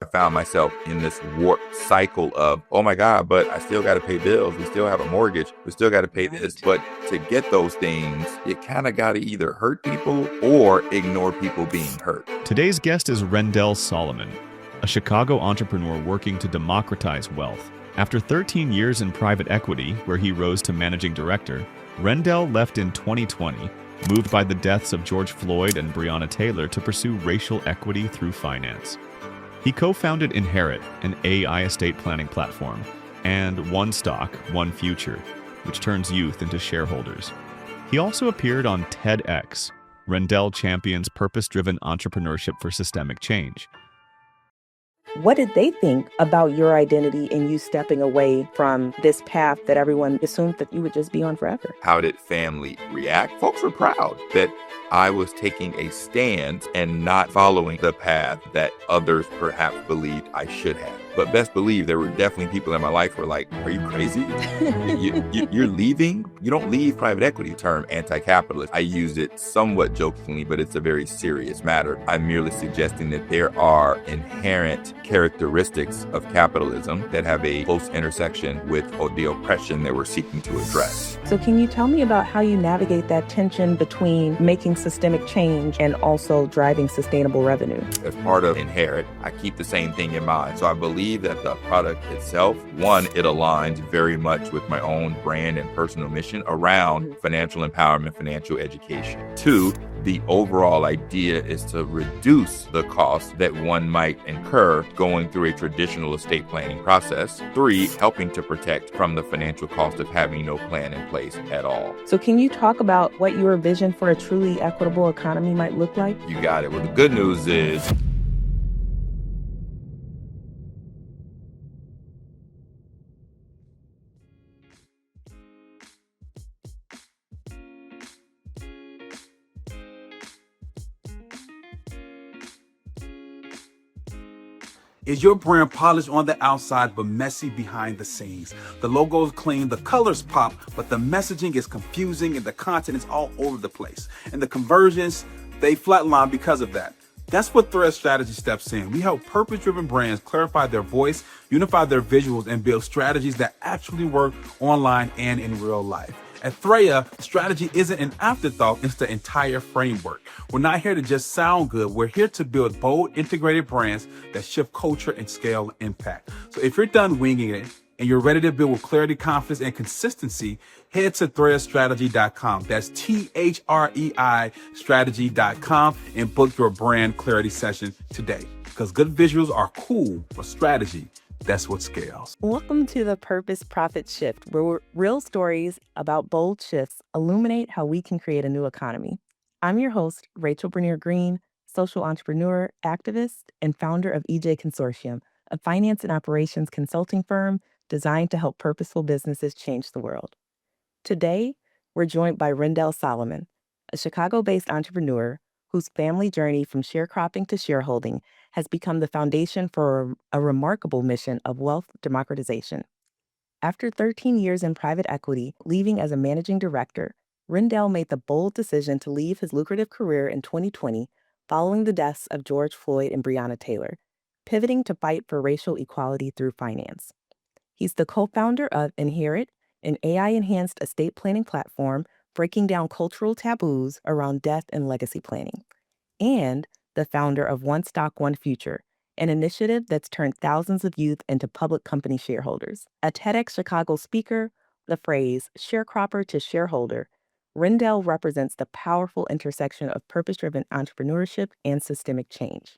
I found myself in this warped cycle of, oh my God, but I still got to pay bills. We still have a mortgage. We still got to pay this. But to get those things, you kind of got to either hurt people or ignore people being hurt. Today's guest is Rendel Solomon, a Chicago entrepreneur working to democratize wealth. After 13 years in private equity, where he rose to managing director, Rendel left in 2020, moved by the deaths of George Floyd and Breonna Taylor to pursue racial equity through finance. He co-founded InHeirit, an AI estate planning platform, and One Stock, One Future, which turns youth into shareholders. He also appeared on TEDx. Rendel champions purpose-driven entrepreneurship for systemic change. What did they think about your identity and you stepping away from this path that everyone assumed that you would just be on forever? How did family react? Folks were proud that I was taking a stand and not following the path that others perhaps believed I should have. But best believe there were definitely people in my life who were like, are you crazy? You're leaving? You don't leave private equity. Term anti-capitalist. I use it somewhat jokingly, but it's a very serious matter. I'm merely suggesting that there are inherent characteristics of capitalism that have a close intersection with the oppression that we're seeking to address. So can you tell me about how you navigate that tension between making systemic change and also driving sustainable revenue? As part of InHeirit, I keep the same thing in mind. So I believe that the product itself, one, it aligns very much with my own brand and personal mission around financial empowerment, financial education. Two, the overall idea is to reduce the cost that one might incur going through a traditional estate planning process. Three, helping to protect from the financial cost of having no plan in place at all. So can you talk about what your vision for a truly equitable economy might look like? You got it. Well, the good news is Is your brand polished on the outside but messy behind the scenes? The logo is clean, the colors pop, but the messaging is confusing and the content is all over the place. And the conversions, they flatline because of that. That's what Thread Strategy steps in. We help purpose-driven brands clarify their voice, unify their visuals, and build strategies that actually work online and in real life. At Threya, strategy isn't an afterthought, it's the entire framework. We're not here to just sound good. We're here to build bold, integrated brands that shift culture and scale impact. So if you're done winging it and you're ready to build with clarity, confidence, and consistency, head to ThreyaStrategy.com. That's THREI strategy.com and book your brand clarity session today. Because good visuals are cool, but strategy, that's what scales. Welcome to the Purpose Profit Shift, where real stories about bold shifts illuminate how we can create a new economy. I'm your host, Rachel Bernier-Green, social entrepreneur, activist, and founder of EJ Consortium, a finance and operations consulting firm designed to help purposeful businesses change the world. Today, we're joined by Rendel Solomon, a Chicago-based entrepreneur whose family journey from sharecropping to shareholding has become the foundation for a remarkable mission of wealth democratization. After 13 years in private equity, leaving as a managing director, Rendel made the bold decision to leave his lucrative career in 2020 following the deaths of George Floyd and Breonna Taylor, pivoting to fight for racial equality through finance. He's the co-founder of InHeirit, an AI-enhanced estate planning platform breaking down cultural taboos around death and legacy planning, and the founder of One Stock, One Future, an initiative that's turned thousands of youth into public company shareholders. A TEDx Chicago speaker, the phrase sharecropper to shareholder, Rendel represents the powerful intersection of purpose-driven entrepreneurship and systemic change.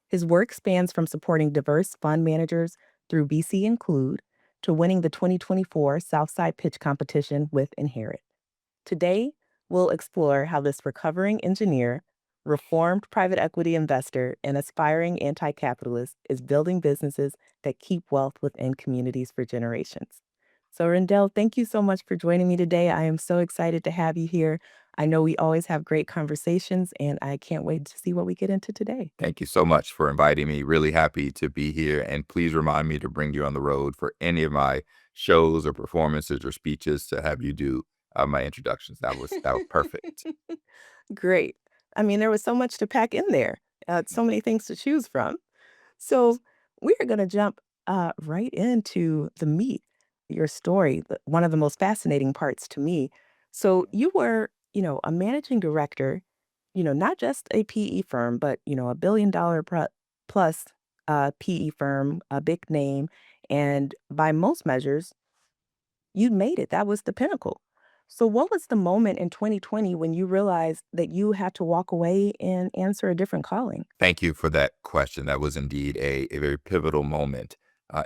His work spans from supporting diverse fund managers through VC Include to winning the 2024 Southside Pitch Competition with InHeirit. Today, we'll explore how this recovering engineer, reformed private equity investor, and aspiring anti-capitalist is building businesses that keep wealth within communities for generations. So Rendel, thank you so much for joining me today. I am so excited to have you here. I know we always have great conversations, and I can't wait to see what we get into today. Thank you so much for inviting me. Really happy to be here. And please remind me to bring you on the road for any of my shows or performances or speeches to have you do my introductions. That was perfect. Great. I mean, there was so much to pack in there, so many things to choose from. So We are going to jump right into the meat, your story, one of the most fascinating parts to me. So you were, a managing director, not just a PE firm, but, a billion-dollar plus PE firm, a big name. And by most measures, you made it. That was the pinnacle. So what was the moment in 2020 when you realized that you had to walk away and answer a different calling? Thank you for that question. That was indeed a very pivotal moment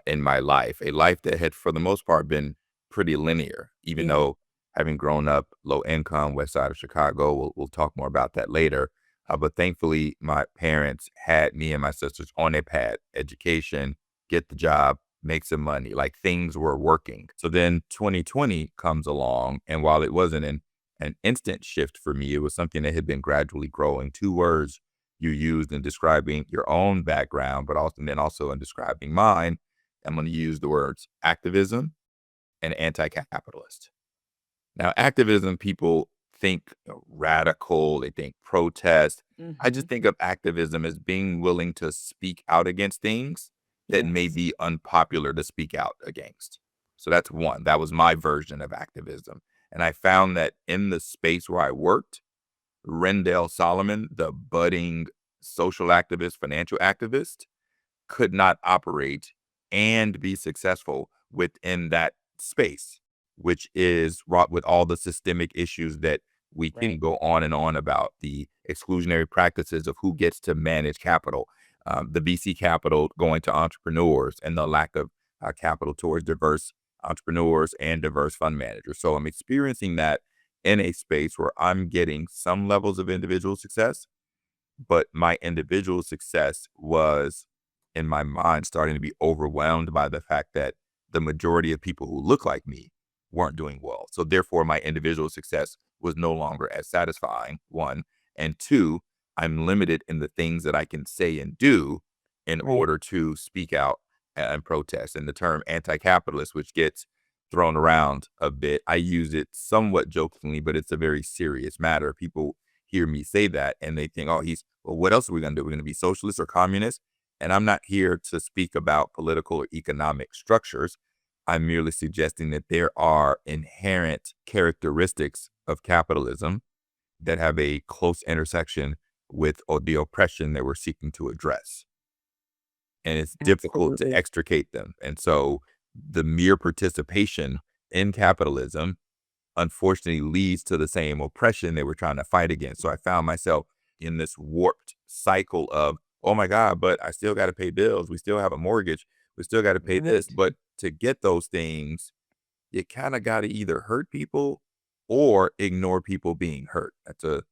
in my life, a life that had, for the most part, been pretty linear, even Yeah. though having grown up low income, west side of Chicago, we'll talk more about that later. But thankfully, my parents had me and my sisters on a path, education, get the job, make some money, like things were working. So then 2020 comes along, and while it wasn't an instant shift for me, it was something that had been gradually growing. Two words you used in describing your own background, but also in describing mine. I'm going to use the words activism and anti-capitalist. Now, activism, people think radical, they think protest. I Hmm. just think of activism as being willing to speak out against things that may Yes. be unpopular to speak out against. So that's one. That was my version of activism. And I found that in the space where I worked, Rendel Solomon, the budding social activist, financial activist, could not operate and be successful within that space, which is wrought with all the systemic issues that we can Right. go on and on about, the exclusionary practices of who gets to manage capital, the VC capital going to entrepreneurs, and the lack of capital towards diverse entrepreneurs and diverse fund managers. So I'm experiencing that in a space where I'm getting some levels of individual success, but my individual success was, in my mind, starting to be overwhelmed by the fact that the majority of people who look like me weren't doing well. So therefore, my individual success was no longer as satisfying, one. And two, I'm limited in the things that I can say and do in Right. order to speak out and protest. And the term anti-capitalist, which gets thrown around a bit, I use it somewhat jokingly, but it's a very serious matter. People hear me say that and they think, oh, well, what else are we going to do? We're going to be socialists or communists? And I'm not here to speak about political or economic structures. I'm merely suggesting that there are inherent characteristics of capitalism that have a close intersection with the oppression that we're seeking to address. And it's difficult to Absolutely. extricate them. And so the mere participation in capitalism unfortunately leads to the same oppression they were trying to fight against. So I found myself in this warped cycle of, oh my God, but I still got to pay bills. We still have a mortgage. We still got to pay this. Right. But to get those things, you kind of got to either hurt people or ignore people being hurt. That's a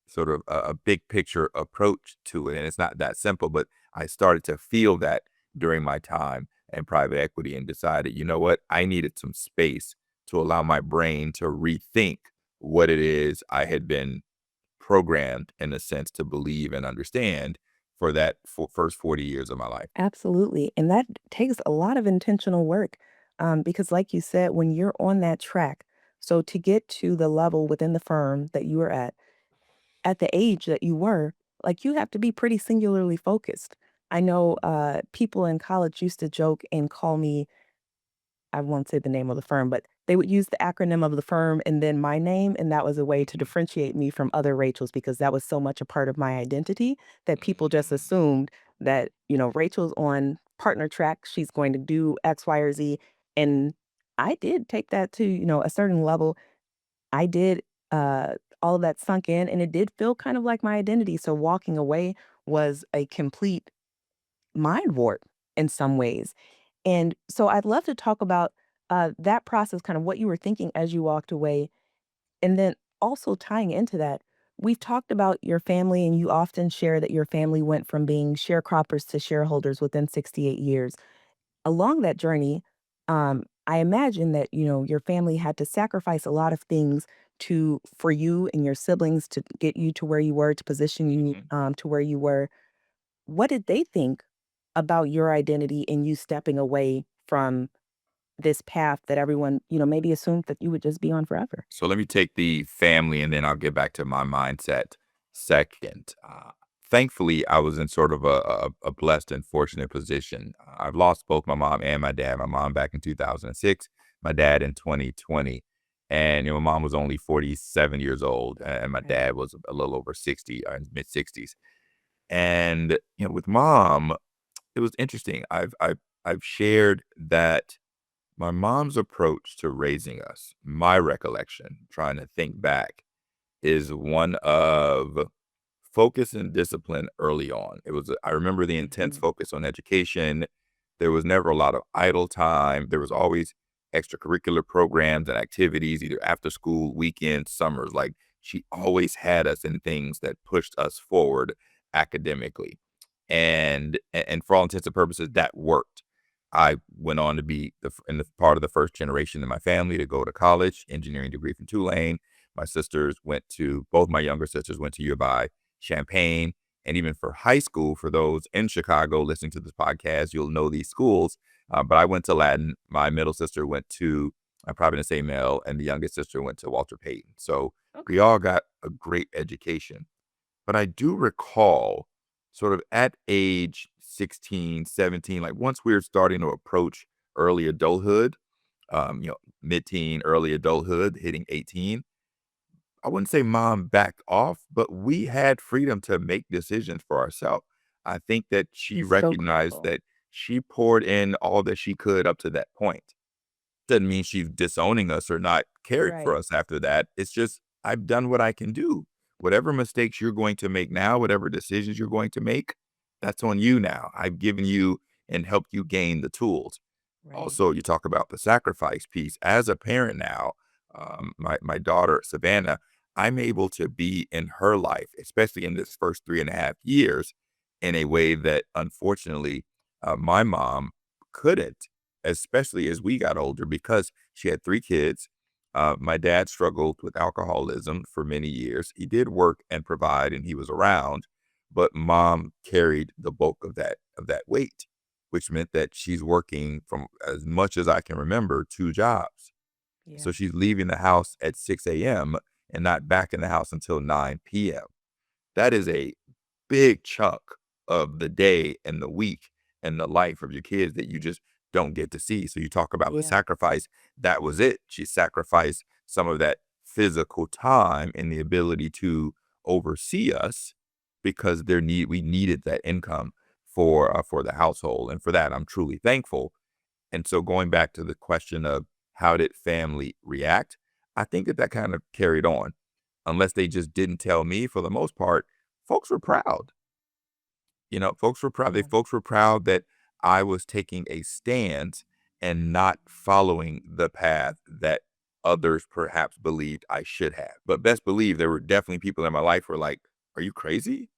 sort of a big picture approach to it. And it's not that simple, but I started to feel that during my time in private equity and decided, you know what, I needed some space to allow my brain to rethink what it is I had been programmed, in a sense, to believe and understand for that first 40 years of my life. Absolutely. And that takes a lot of intentional work because, like you said, when you're on that track, so to get to the level within the firm that you were at the age that you were, like you have to be pretty singularly focused. I know people in college used to joke and call me, I won't say the name of the firm, but they would use the acronym of the firm and then my name. And that was a way to differentiate me from other Rachels because that was so much a part of my identity that people just assumed that, Rachel's on partner track. She's going to do X, Y, or Z. And I did take that to, a certain level. I did, all of that sunk in and it did feel kind of like my identity. So walking away was a complete mind warp in some ways. And so I'd love to talk about that process, kind of what you were thinking as you walked away. And then also tying into that, we've talked about your family, and you often share that your family went from being sharecroppers to shareholders within 68 years. Along that journey, I imagine that, your family had to sacrifice a lot of things for you and your siblings to get you to where you were, to position you Mhm. to where you were. What did they think about your identity and you stepping away from this path that everyone, maybe assumed that you would just be on forever? So let me take the family and then I'll get back to my mindset second. thankfully, I was in sort of a blessed and fortunate position. I've lost both my mom and my dad. My mom back in 2006, my dad in 2020. And my mom was only 47 years old, and my Right. dad was a little over 60, in his mid 60s. And with mom, it was interesting. I've shared that my mom's approach to raising us, my recollection, trying to think back, is one of focus and discipline early on. I remember the intense Mhm. focus on education. There was never a lot of idle time. There was always extracurricular programs and activities, either after school, weekends, summers. Like, she always had us in things that pushed us forward academically. And for all intents and purposes, that worked. I went on to be in the part of the first generation in my family to go to college, engineering degree from Tulane. Both my younger sisters went to U of I, Champaign, and even for high school, for those in Chicago listening to this podcast, you'll know these schools. But I went to Latin. My middle sister went to Providence A&L, and the youngest sister went to Walter Payton. So we Okay. all got a great education. But I do recall sort of at age 16, 17, like once we were starting to approach early adulthood, mid-teen, early adulthood, hitting 18, I wouldn't say mom backed off, but we had freedom to make decisions for ourselves. I think that she So recognized grateful. that she poured in all that she could up to that point. Doesn't mean she's disowning us or not caring for Right. us after that. It's just, I've done what I can do. Whatever mistakes you're going to make now, whatever decisions you're going to make, that's on you now. I've given you and helped you gain the tools. Right. Also, you talk about the sacrifice piece. As a parent now, my daughter, Savannah, I'm able to be in her life, especially in this first 3.5 years, in a way that unfortunately my mom couldn't, especially as we got older, because she had 3 kids. My dad struggled with alcoholism for many years. He did work and provide, and he was around, but mom carried the bulk of that weight, which meant that she's working, from as much as I can remember, 2 jobs. So Yeah. she's leaving the house at 6 a.m. and not back in the house until 9 p.m. That is a big chunk of the day and the week and the life of your kids that you just don't get to see. So you talk about the Yeah. sacrifice. That was it. She sacrificed some of that physical time and the ability to oversee us because we needed that income for the household. And for that, I'm truly thankful. And so going back to the question of how did family react, I think that kind of carried on. Unless they just didn't tell me, for the most part, folks were proud. Folks were proud. Yeah. Folks were proud that I was taking a stance and not following the path that others perhaps believed I should have. But best believe there were definitely people in my life who were like, "Are you crazy?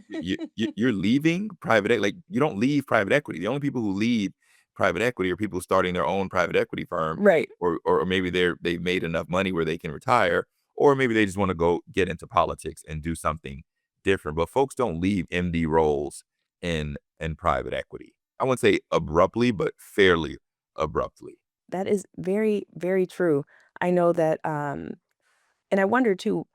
You're leaving private equity? Like, you don't leave private equity. The only people who leave private equity are people starting their own private equity firm, Right. or maybe they've made enough money where they can retire, or maybe they just want to go get into politics and do something different. But folks don't leave MD roles in private equity. I wouldn't say abruptly, but fairly abruptly. That is very, very true. I know that, and I wonder too,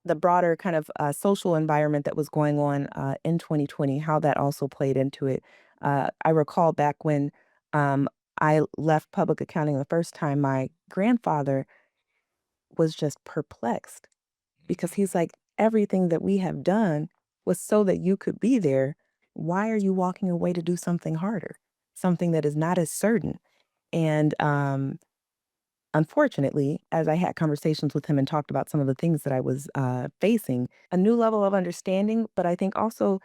the broader kind of social environment that was going on in 2020, how that also played into it. I recall back when um, I left public accounting the first time, my grandfather was just perplexed because he's like, everything that we have done was so that you could be there. Why are you walking away to do something harder, something that is not as certain? And unfortunately, as I had conversations with him and talked about some of the things that I was facing, a new level of understanding, but I think also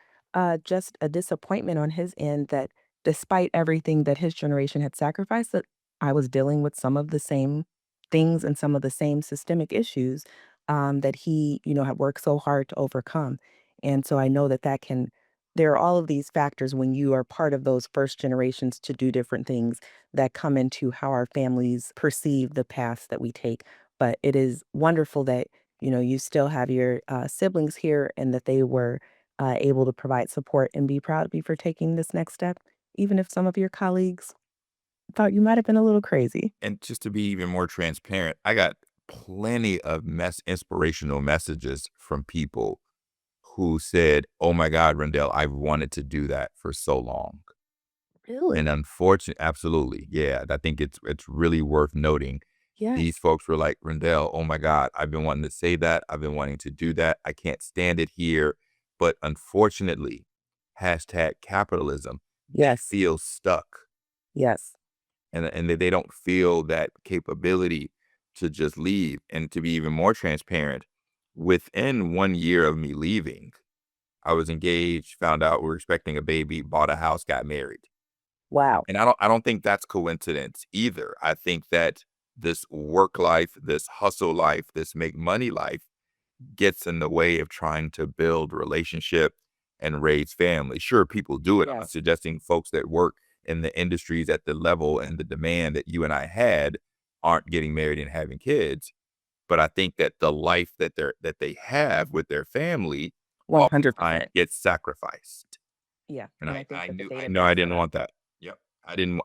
just a disappointment on his end that despite everything that his generation had sacrificed, that I was dealing with some of the same things and some of the same systemic issues that he, had worked so hard to overcome. And so I know that there are all of these factors when you are part of those first generations to do different things that come into how our families perceive the paths that we take. But it is wonderful that, you still have your siblings here and that they were able to provide support and be proud of you for taking this next step, even if some of your colleagues thought you might have been a little crazy. And just to be even more transparent, I got plenty of inspirational messages from people who said, "Oh my God, Rendell, I've wanted to do that for so long." Really? And unfortunately, absolutely. Yeah, I think it's really worth noting. These Yes. folks were like, "Rendell, oh my God, I've been wanting to say that. I've been wanting to do that. I can't stand it here." But unfortunately, hashtag capitalism, they Yes. feel stuck, Yes. and they don't feel that capability to just leave. And to be even more transparent, within 1 year of me leaving, I was engaged, found out we were expecting a baby, bought a house, got married. Wow. And I don't think that's coincidence either. I think that this work life, this hustle life, this make money life gets in the way of trying to build relationship and raise family. Sure, people do it. I'm not Yes. suggesting folks that work in the industries at the level and the demand that you and I had aren't getting married and having kids. But I think that the life that they have with their family oftentimes 100%. gets sacrificed. Yeah. And And I think I that the knew I data know I backs didn't that up. want that. Yep.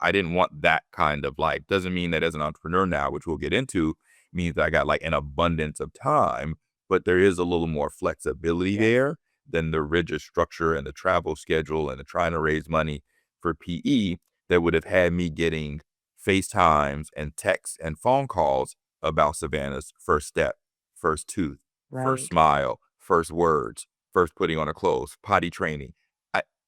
I didn't want that kind of life. Doesn't mean that as an entrepreneur now, which we'll get into, means that I got like an abundance of time, but there is a little more flexibility Yes. there than the rigid structure and the travel schedule and the trying to raise money for PE that would have had me getting FaceTimes and texts and phone calls about Savannah's first step, first tooth, first Right. smile, first words, first putting on her clothes, potty training.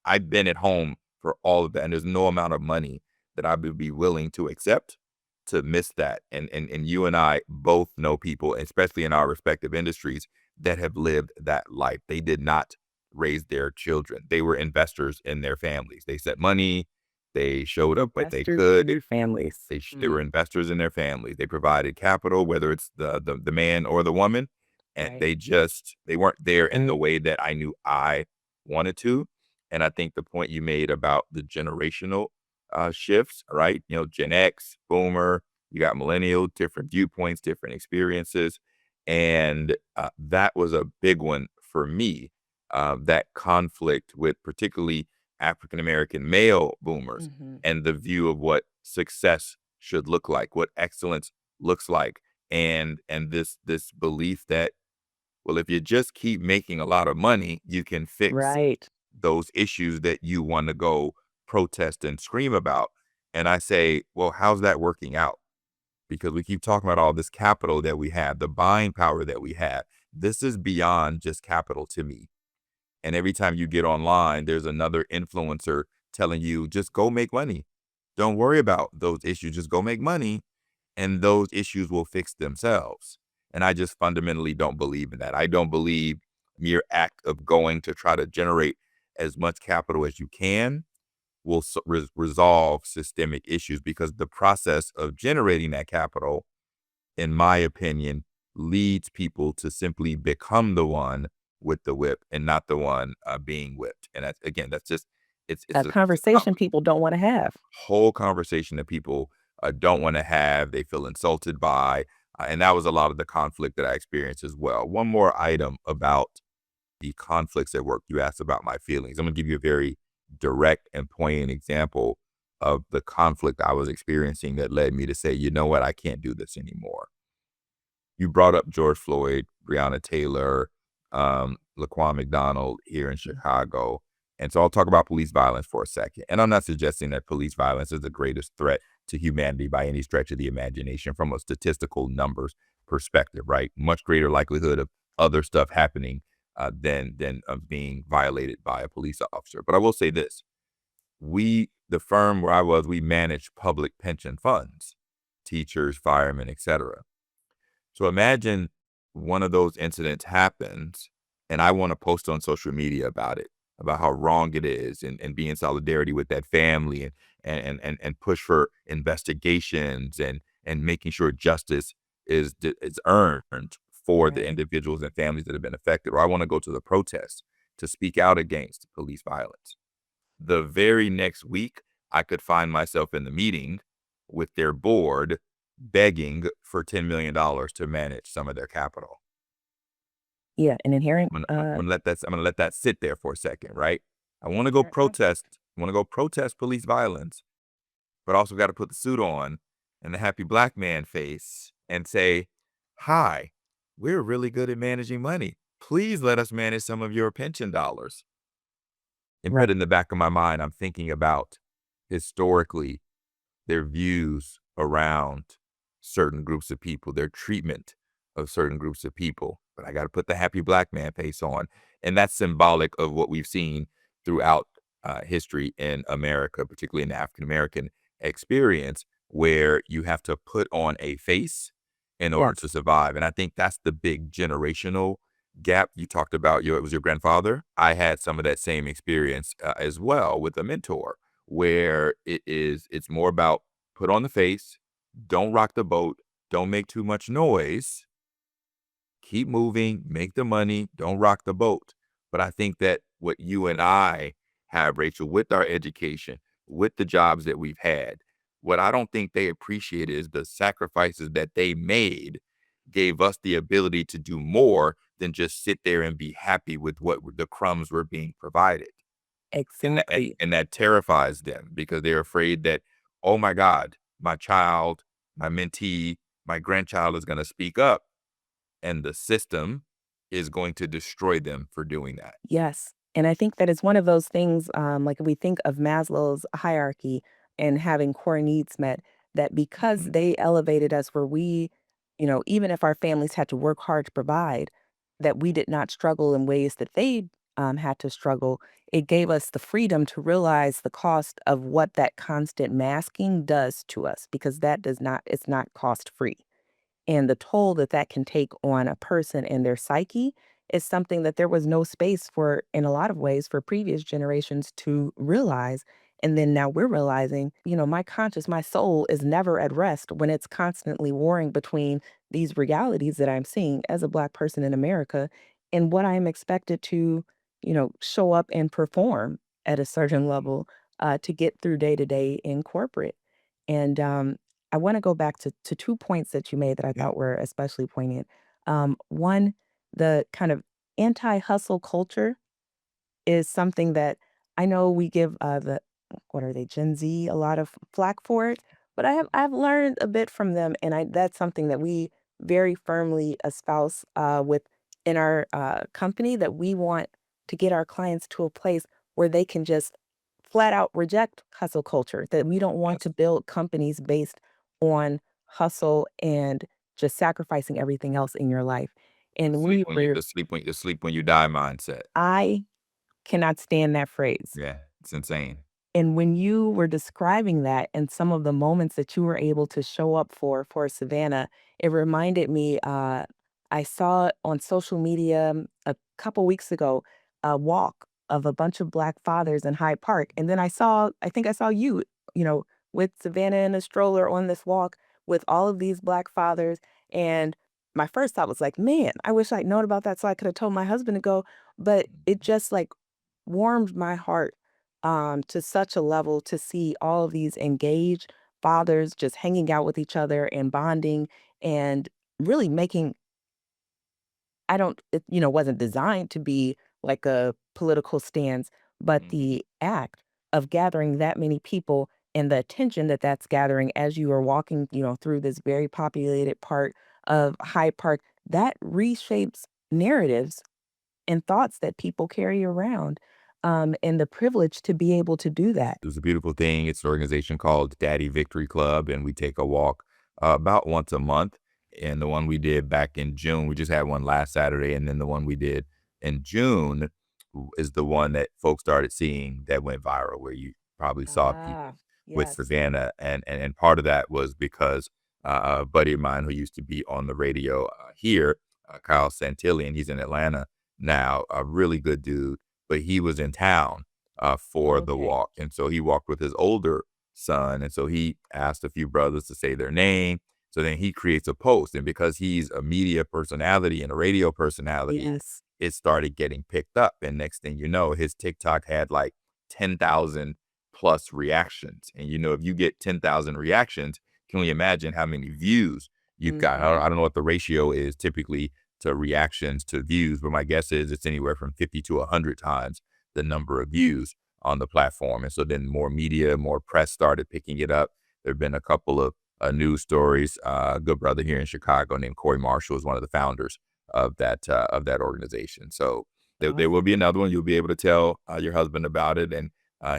I've been at home for all of that, and there's no amount of money that I would be willing to accept to miss that. And you and I both know people, especially in our respective industries, that have lived that life. They did not raise their children. They were investors in their families. They set money. They showed up what they Investors in could. their families. They were investors in their families. They provided capital, whether it's the man or the woman, and Right. they weren't there in the And way that I knew I wanted to. And I think the point you made about the generational shifts, right? You know, Gen X, Boomer, you got millennial, different viewpoints, different experiences, and that was a big one for me. That conflict with particularly African American male boomers mhm. and the view of what success should look like, what excellence looks like, and this belief that, well, if you just keep making a lot of money, you can fix Right. those issues that you want to go protest and scream about. And I say, well, how's that working out? Because we keep talking about all this capital that we have, the buying power that we have. This is beyond just capital to me. And every time you get online, there's another influencer telling you, just go make money. Don't worry about those issues. Just go make money and those issues will fix themselves. And I just fundamentally don't believe in that. I don't believe mere act of going to try to generate as much capital as you can will resolve systemic issues, because the process of generating that capital, in my opinion, leads people to simply become the one with the whip and not the one being whipped. And that's, again, that's just, A it's a conversation people don't want to have. whole conversation that people don't want to have. They feel insulted by, and that was a lot of the conflict that I experienced as well. One more item about the conflicts at work. You asked about my feelings. I'm gonna give you a very direct and poignant example of the conflict I was experiencing that led me to say, you know what, I can't do this anymore. You brought up George Floyd, Breonna Taylor, Laquan McDonald here in Chicago. And so I'll talk about police violence for a second. And I'm not suggesting that police violence is the greatest threat to humanity by any stretch of the imagination from a statistical numbers perspective, right? Much greater likelihood of other stuff happening than of being violated by a police officer. But I will say this. The firm where I was, we managed public pension funds, teachers, firemen, etc. So imagine one of those incidents happens and I want to post on social media about it, about how wrong it is, and be in solidarity with that family, and push for investigations and making sure justice is earned for the Right. individuals and families that have been affected. Or I want to go to the protests to speak out against police violence. The very next week, I could find myself in the meeting with their board begging for $10 million to manage some of their capital. Yeah. An inherent I'm gonna let that sit there for a second, right? I want to go inherent conflict. protest. I want to go protest police violence, but also got to put the suit on and the happy black man face and say, "Hi, we're really good at managing money. please let us manage some of your pension dollars. And Right. but in the back of my mind, I'm thinking about historically their views around certain groups of people, their treatment of certain groups of people. But I got to put the happy black man face on. And that's symbolic of what we've seen throughout history in America, particularly in the African American experience, where you have to put on a face in order to Yes. survive. And I think that's the big generational gap. You talked about it was your grandfather. I had some of that same experience as well with a mentor, where it's more about put on the face, don't rock the boat, don't make too much noise, keep moving, make the money, don't rock the boat. But I think that what you and I have, Rachel, with our education, with the jobs that we've had, what I don't think they appreciate is the sacrifices that they made gave us the ability to do more than just sit there and be happy with what the crumbs were being provided. Exactly. And that terrifies them because they're afraid that, oh my God, my child, my mentee, my grandchild is going to speak up and the system is going to destroy them for doing that. Yes. And I think that it's one of those things, like if we think of Maslow's hierarchy and having core needs met, that because Mhm. they elevated us where we, even if our families had to work hard to provide, that we did not struggle in ways that they had to struggle, it gave us the freedom to realize the cost of what that constant masking does to us, because that does not, it's not cost free. And the toll that that can take on a person and their psyche is something that there was no space for, in a lot of ways, for previous generations to realize. And then now we're realizing, my soul is never at rest when it's constantly warring between these realities that I'm seeing as a Black person in America and what I am expected to, show up and perform at a certain level to get through day to day in corporate. And I want to go back to 2 points that you made that I Yeah. thought were especially poignant. One, the kind of anti-hustle culture is something that I know we give the what are they, Gen Z, a lot of flack for it, but I've learned a bit from them, and I that's something that we very firmly espouse with in our company, that we want to get our clients to a place where they can just flat out reject hustle culture. That we don't want Yes. to build companies based on hustle and just sacrificing everything else in your life. The And sleep we when you were the sleep when you die mindset. I cannot stand that phrase. Yeah, it's insane. And when you were describing that and some of the moments that you were able to show up for Savannah, it reminded me, I saw on social media a couple weeks ago a walk of a bunch of Black fathers in Hyde Park. And then I think I saw you, you know, with Savannah in a stroller on this walk with all of these Black fathers. And my first thought was like, man, I wish I'd known about that so I could have told my husband to go. But it just like warmed my heart to such a level to see all of these engaged fathers just hanging out with each other and bonding and really making I don't it, wasn't designed to be like a political stance, but Mhm. the act of gathering that many people and the attention that that's gathering as you are walking, through this very populated part of Hyde Park, that reshapes narratives and thoughts that people carry around, and the privilege to be able to do that. It was a beautiful thing. It's an organization called Daddy Victory Club, and we take a walk about once a month. And the one we did back in June, we just had one last Saturday, and then the one we did in June is the one that folks started seeing that went viral, where you probably saw Ah, people with yes. Savannah, and part of that was because a buddy of mine who used to be on the radio here, Kyle Santilli, he's in Atlanta now, a really good dude, but he was in town for the Okay. walk. And so he walked with his older son. And so he asked a few brothers to say their name. So then he creates a post. And because he's a media personality and a radio personality, Yes. it started getting picked up. And next thing you know, his TikTok had like 10,000 plus reactions. And if you get 10,000 reactions, can we imagine how many views you've got? Mhm. I don't know what the ratio is typically to reactions to views, but my guess is it's anywhere from 50 to 100 times the number of views on the platform. And so then more media, more press started picking it up. There have been a couple of news stories. A good brother here in Chicago named Corey Marshall is one of the founders of that organization. So there will be another one. You'll be able to tell your husband about it, and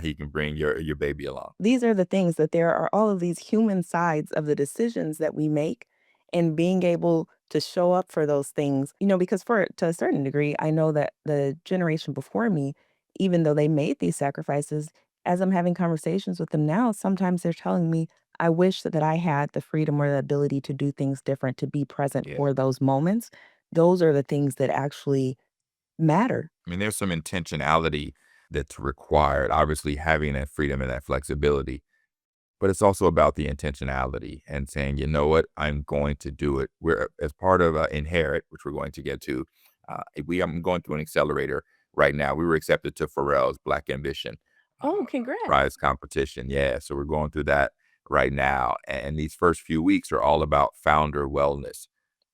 he can bring your baby along. These are the things that there are all of these human sides of the decisions that we make, and being able to show up for those things, because to a certain degree, I know that the generation before me, even though they made these sacrifices, as I'm having conversations with them now, sometimes they're telling me, I wish that I had the freedom or the ability to do things different, to be present Yeah. for those moments. Those are the things that actually matter. I mean, there's some intentionality that's required, obviously having that freedom and that flexibility, but it's also about the intentionality and saying, you know what, I'm going to do it. We're as part of InHeirit, which we're going to get to. I'm going through an accelerator right now. We were accepted to Pharrell's Black Ambition Oh, congrats. prize competition. Yeah, so we're going through that right now, and these first few weeks are all about founder wellness,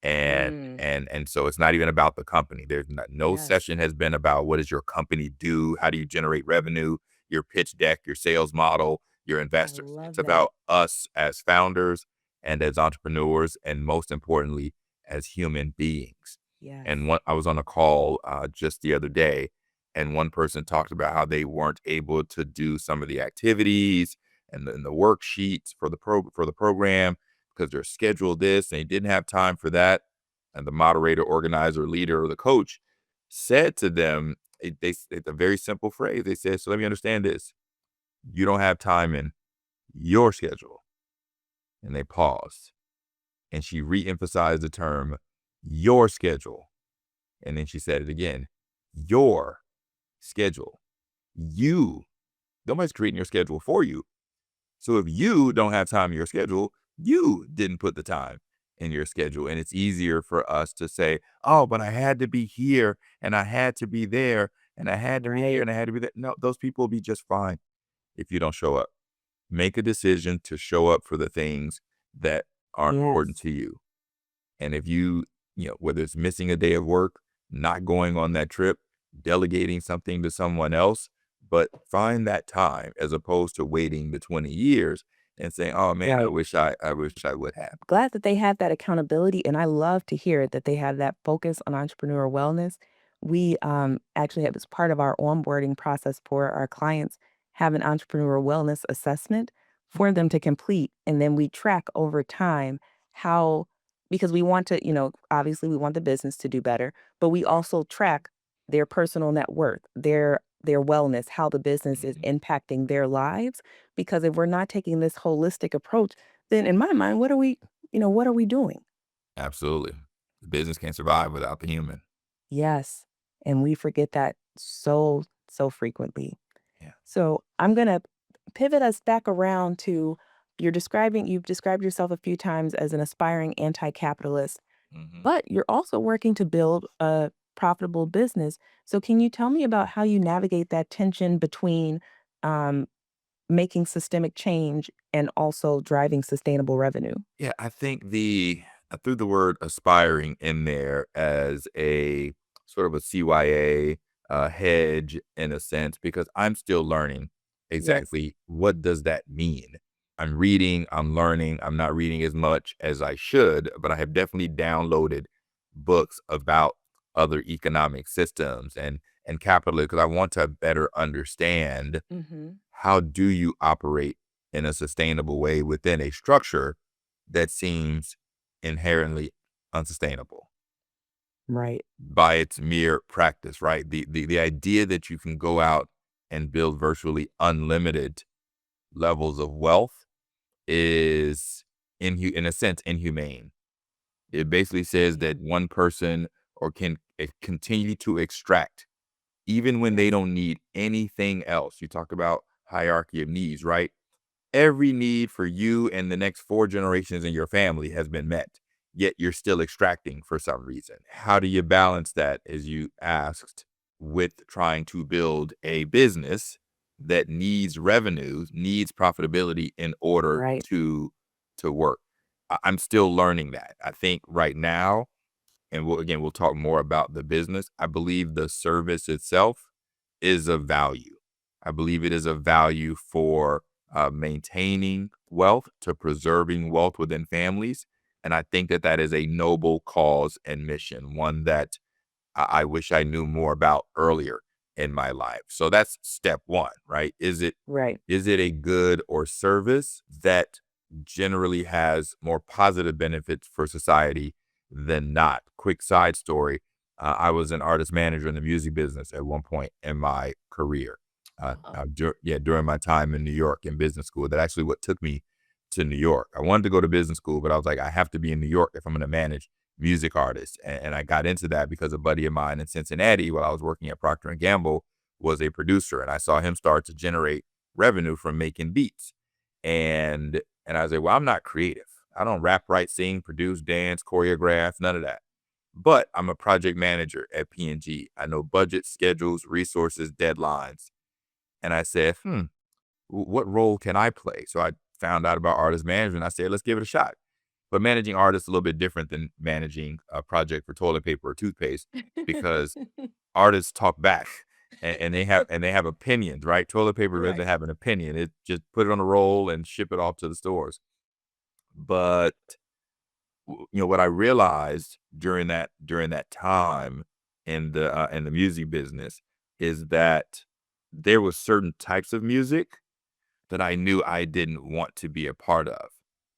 and so it's not even about the company. There's no Yes. session has been about what does your company do, how do you generate revenue, your pitch deck, your sales model, your investors. love It's that. about us as founders and as entrepreneurs, and most importantly, as human beings. Yes. And I was on a call just the other day, and one person talked about how they weren't able to do some of the activities and the worksheets for the program because they're scheduled this and they didn't have time for that. And the moderator, organizer, leader, or the coach said to them, it's a very simple phrase. They said, so let me understand this. You don't have time in your schedule. And they paused. And she re-emphasized the term, your schedule. And then she said it again, your schedule. Nobody's creating your schedule for you. So if you don't have time in your schedule, you didn't put the time in your schedule. And it's easier for us to say, oh, but I had to be here and I had to be there and I had to be here and I had to be there. No, those people will be just fine if you don't show up. Make a decision to show up for the things that are important to you. And if whether it's missing a day of work, not going on that trip, delegating something to someone else, but find that time as opposed to waiting the 20 years and saying, oh man, I wish I would have. Glad that they have that accountability, and I love to hear that they have that focus on entrepreneurial wellness. We actually have, as part of our onboarding process for our clients, have an entrepreneurial wellness assessment for them to complete, and then we track over time how, because we want to, obviously we want the business to do better, but we also track their personal net worth, their wellness, how the business is impacting their lives. Because if we're not taking this holistic approach, then in my mind, what are we doing? Absolutely. The business can't survive without the human. Yes. And we forget that so frequently. Yeah. So I'm going to pivot us back around to you've described yourself a few times as an aspiring anti-capitalist, but you're also working to build a profitable business. So can you tell me about how you navigate that tension between um, making systemic change and also driving sustainable revenue? Yeah, I think I threw the word aspiring in there as a sort of a CYA hedge in a sense, because I'm still learning exactly what does that mean. I'm reading, I'm learning, I'm not reading as much as I should, but I have definitely downloaded books about other economic systems and capitalism because I want to better understand how do you operate in a sustainable way within a structure that seems inherently unsustainable. Right. By its mere practice, right? The idea that you can go out and build virtually unlimited levels of wealth is, in a sense, inhumane. It basically says that one person can continue to extract even when they don't need anything else. You talk about hierarchy of needs, right? Every need for you and the next 4 generations in your family has been met, yet you're still extracting for some reason. How do you balance that, as you asked, with trying to build a business that needs revenues, needs profitability in order to work? I'm still learning that. I think right now, and we'll talk more about the business. I believe the service itself is of value. I believe it is of value for maintaining wealth, to preserving wealth within families. And I think that that is a noble cause and mission, one that I wish I knew more about earlier in my life. So that's step one, right? Right. Is it a good or service that generally has more positive benefits for society than not? Quick side story. I was an artist manager in the music business at one point in my career. During my time in New York in business school. That actually what took me to New York. I wanted to go to business school, but I was like, I have to be in New York if I'm going to manage music artists. And I got into that because a buddy of mine in Cincinnati, while I was working at Procter & Gamble, was a producer. And I saw him start to generate revenue from making beats. And I was like, well, I'm not creative. I don't rap, write, sing, produce, dance, choreograph, none of that. But I'm a project manager at P&G. I know budgets, schedules, resources, deadlines. And I said, what role can I play? So I found out about artist management. I said, let's give it a shot. But managing artists is a little bit different than managing a project for toilet paper or toothpaste, because artists talk back and they have opinions, right? Toilet paper doesn't Right. have an opinion. It just put it on a roll and ship it off to the stores. But what I realized during that time in the music business is that there was certain types of music that I knew I didn't want to be a part of.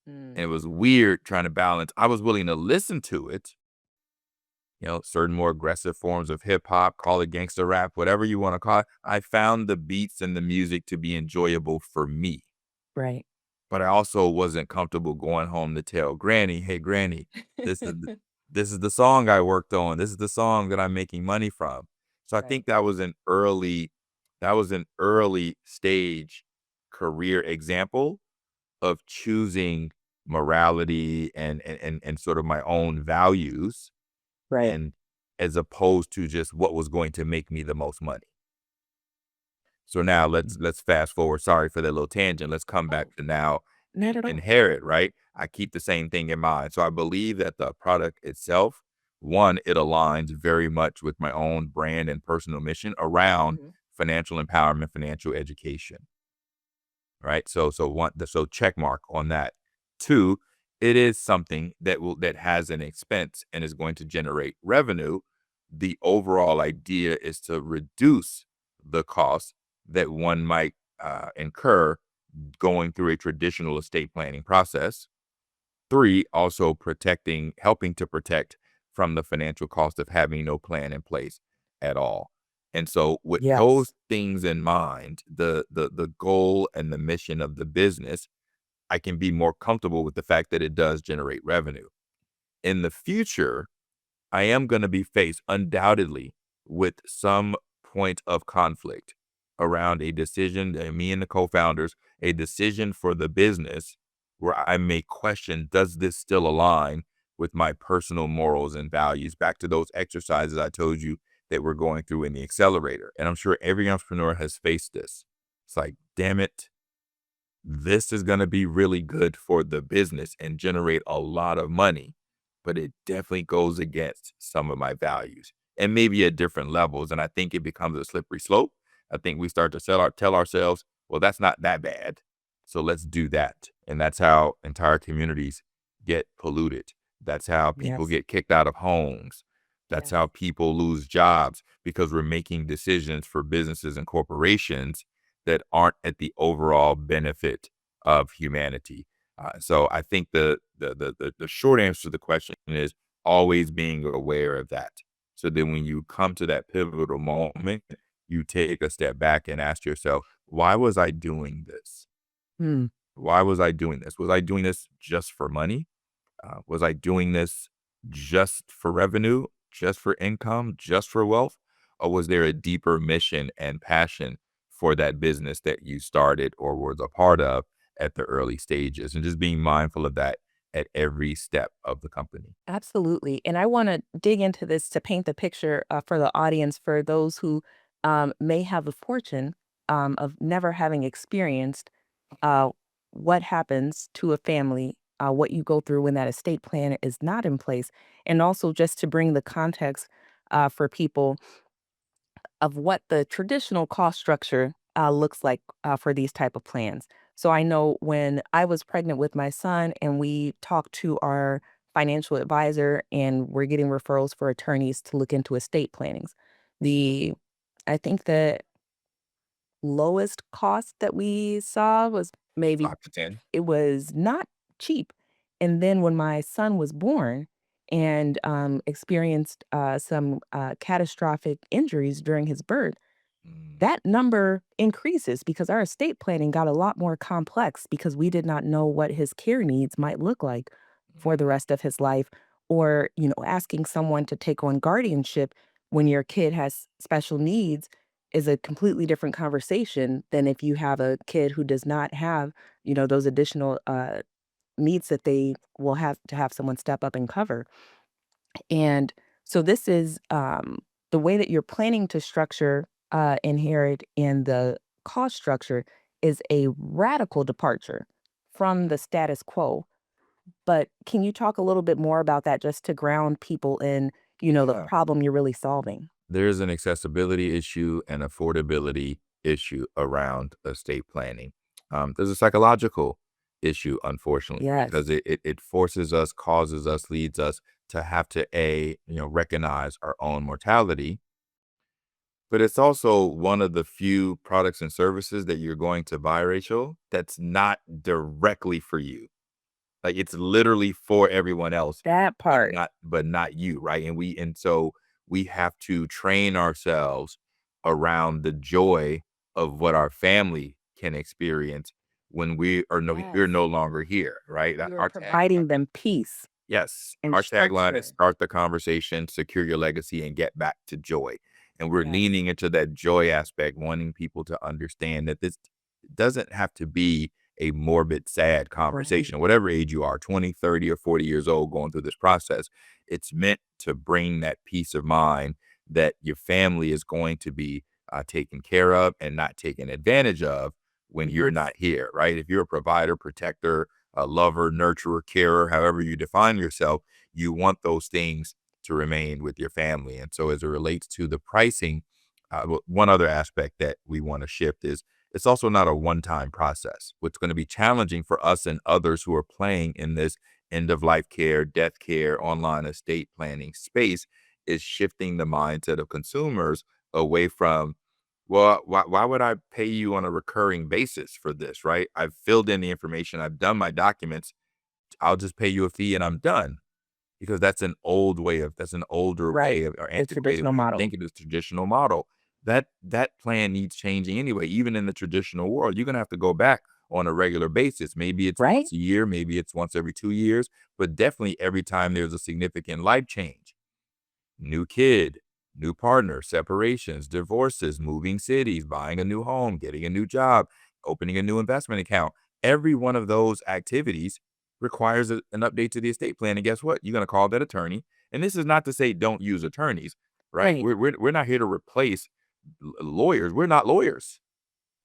And it was weird trying to balance. I was willing to listen to it, certain more aggressive forms of hip hop, call it gangster rap, whatever you want to call it. I found the beats and the music to be enjoyable for me. Right. But I also wasn't comfortable going home to tell Granny, "Hey, Granny, this is this is the song I worked on. This is the song that I'm making money from." So I Right. think that was an early stage career example of choosing morality and sort of my own values, Right. and as opposed to just what was going to make me the most money. So now let's fast forward. Sorry for that little tangent. Let's come Oh, back to now not at all. inherit, right? I keep the same thing in mind. So I believe that the product itself, one, it aligns very much with my own brand and personal mission around Mhm. financial empowerment, financial education, right? So check mark on that. Two, it is something that has an expense and is going to generate revenue. The overall idea is to reduce the cost that one might incur going through a traditional estate planning process. Three, also helping to protect from the financial cost of having no plan in place at all. And so with Yes. those things in mind, the goal and the mission of the business, I can be more comfortable with the fact that it does generate revenue. In the future, I am going to be faced undoubtedly with some point of conflict around a decision, me and the co-founders, a decision for the business where I may question, does this still align with my personal morals and values? Back to those exercises I told you that we're going through in the accelerator. And I'm sure every entrepreneur has faced this. It's like, damn it, this is going to be really good for the business and generate a lot of money, but it definitely goes against some of my values, and maybe at different levels. And I think it becomes a slippery slope. I think we start to tell ourselves, well, that's not that bad, so let's do that. And that's how entire communities get polluted. That's how people Yes. get kicked out of homes. That's Yes. how people lose jobs, because we're making decisions for businesses and corporations that aren't at the overall benefit of humanity. So I think the short answer to the question is always being aware of that. So then when you come to that pivotal moment, you take a step back and ask yourself, why was I doing this? Mm. Why was I doing this? Was I doing this just for money? Was I doing this just for revenue, just for income, just for wealth? Or was there a deeper mission and passion for that business that you started or was a part of at the early stages? And just being mindful of that at every step of the company. Absolutely. And I want to dig into this to paint the picture for the audience, for those who may have the fortune of never having experienced uh, what happens to a family, what you go through when that estate plan is not in place. And also just to bring the context for people of what the traditional cost structure looks like for these type of plans. So I know when I was pregnant with my son and we talked to our financial advisor and we're getting referrals for attorneys to look into estate plannings. The I think the lowest cost that we saw was maybe 5 to 10. it was not cheap. And then when my son was born and experienced some catastrophic injuries during his birth, Mm, that number increases because our estate planning got a lot more complex because we did not know what his care needs might look like for the rest of his life, or asking someone to take on guardianship when your kid has special needs is a completely different conversation than if you have a kid who does not have those additional needs that they will have to have someone step up and cover. And so this is the way that you're planning to structure Inherit, and the cost structure is a radical departure from the status quo. But can you talk a little bit more about that just to ground people in, the yeah. problem you're really solving? There's an accessibility issue and affordability issue around estate planning. There's a psychological issue, unfortunately, Yes. because it forces us, causes us, leads us to have to recognize our own mortality. But it's also one of the few products and services that you're going to buy, Rachel, that's not directly for you. Like, it's literally for everyone else, That but part. not you, right? And so we have to train ourselves around the joy of what our family can experience when we're Yes. no longer here, right? That You're our tag providing them peace Yes, and our tagline is structure. "Start the conversation, secure your legacy, and get back to joy." And we're Yes. leaning into that joy aspect, wanting people to understand that this doesn't have to be a morbid, sad Right. conversation. Whatever age you are, 20, 30, or 40 years old going through this process, it's meant to bring that peace of mind that your family is going to be taken care of and not taken advantage of when you're Yes. not here, right? If you're a provider, protector, a lover, nurturer, carer, however you define yourself, you want those things to remain with your family. And so, as it relates to the pricing, one other aspect that we want to shift is it's also not a one-time process. What's going to be challenging for us and others who are playing in this end-of-life care, death care, online estate planning space is shifting the mindset of consumers away from, well, why would I pay you on a recurring basis for this, right? I've filled in the information, I've done my documents, I'll just pay you a fee and I'm done. Because that's an older Right. way of, or The antiquated traditional way of model. thinking, this traditional model. That plan needs changing anyway. Even in the traditional world, you're gonna have to go back on a regular basis. Maybe it's Right. once a year, maybe it's once every 2 years, but definitely every time there's a significant life change. New kid, new partner, separations, divorces, moving cities, buying a new home, getting a new job, opening a new investment account. Every one of those activities requires an update to the estate plan. And guess what? You're going to call that attorney. And this is not to say don't use attorneys, right? Right. We're not here to replace lawyers. We're not lawyers.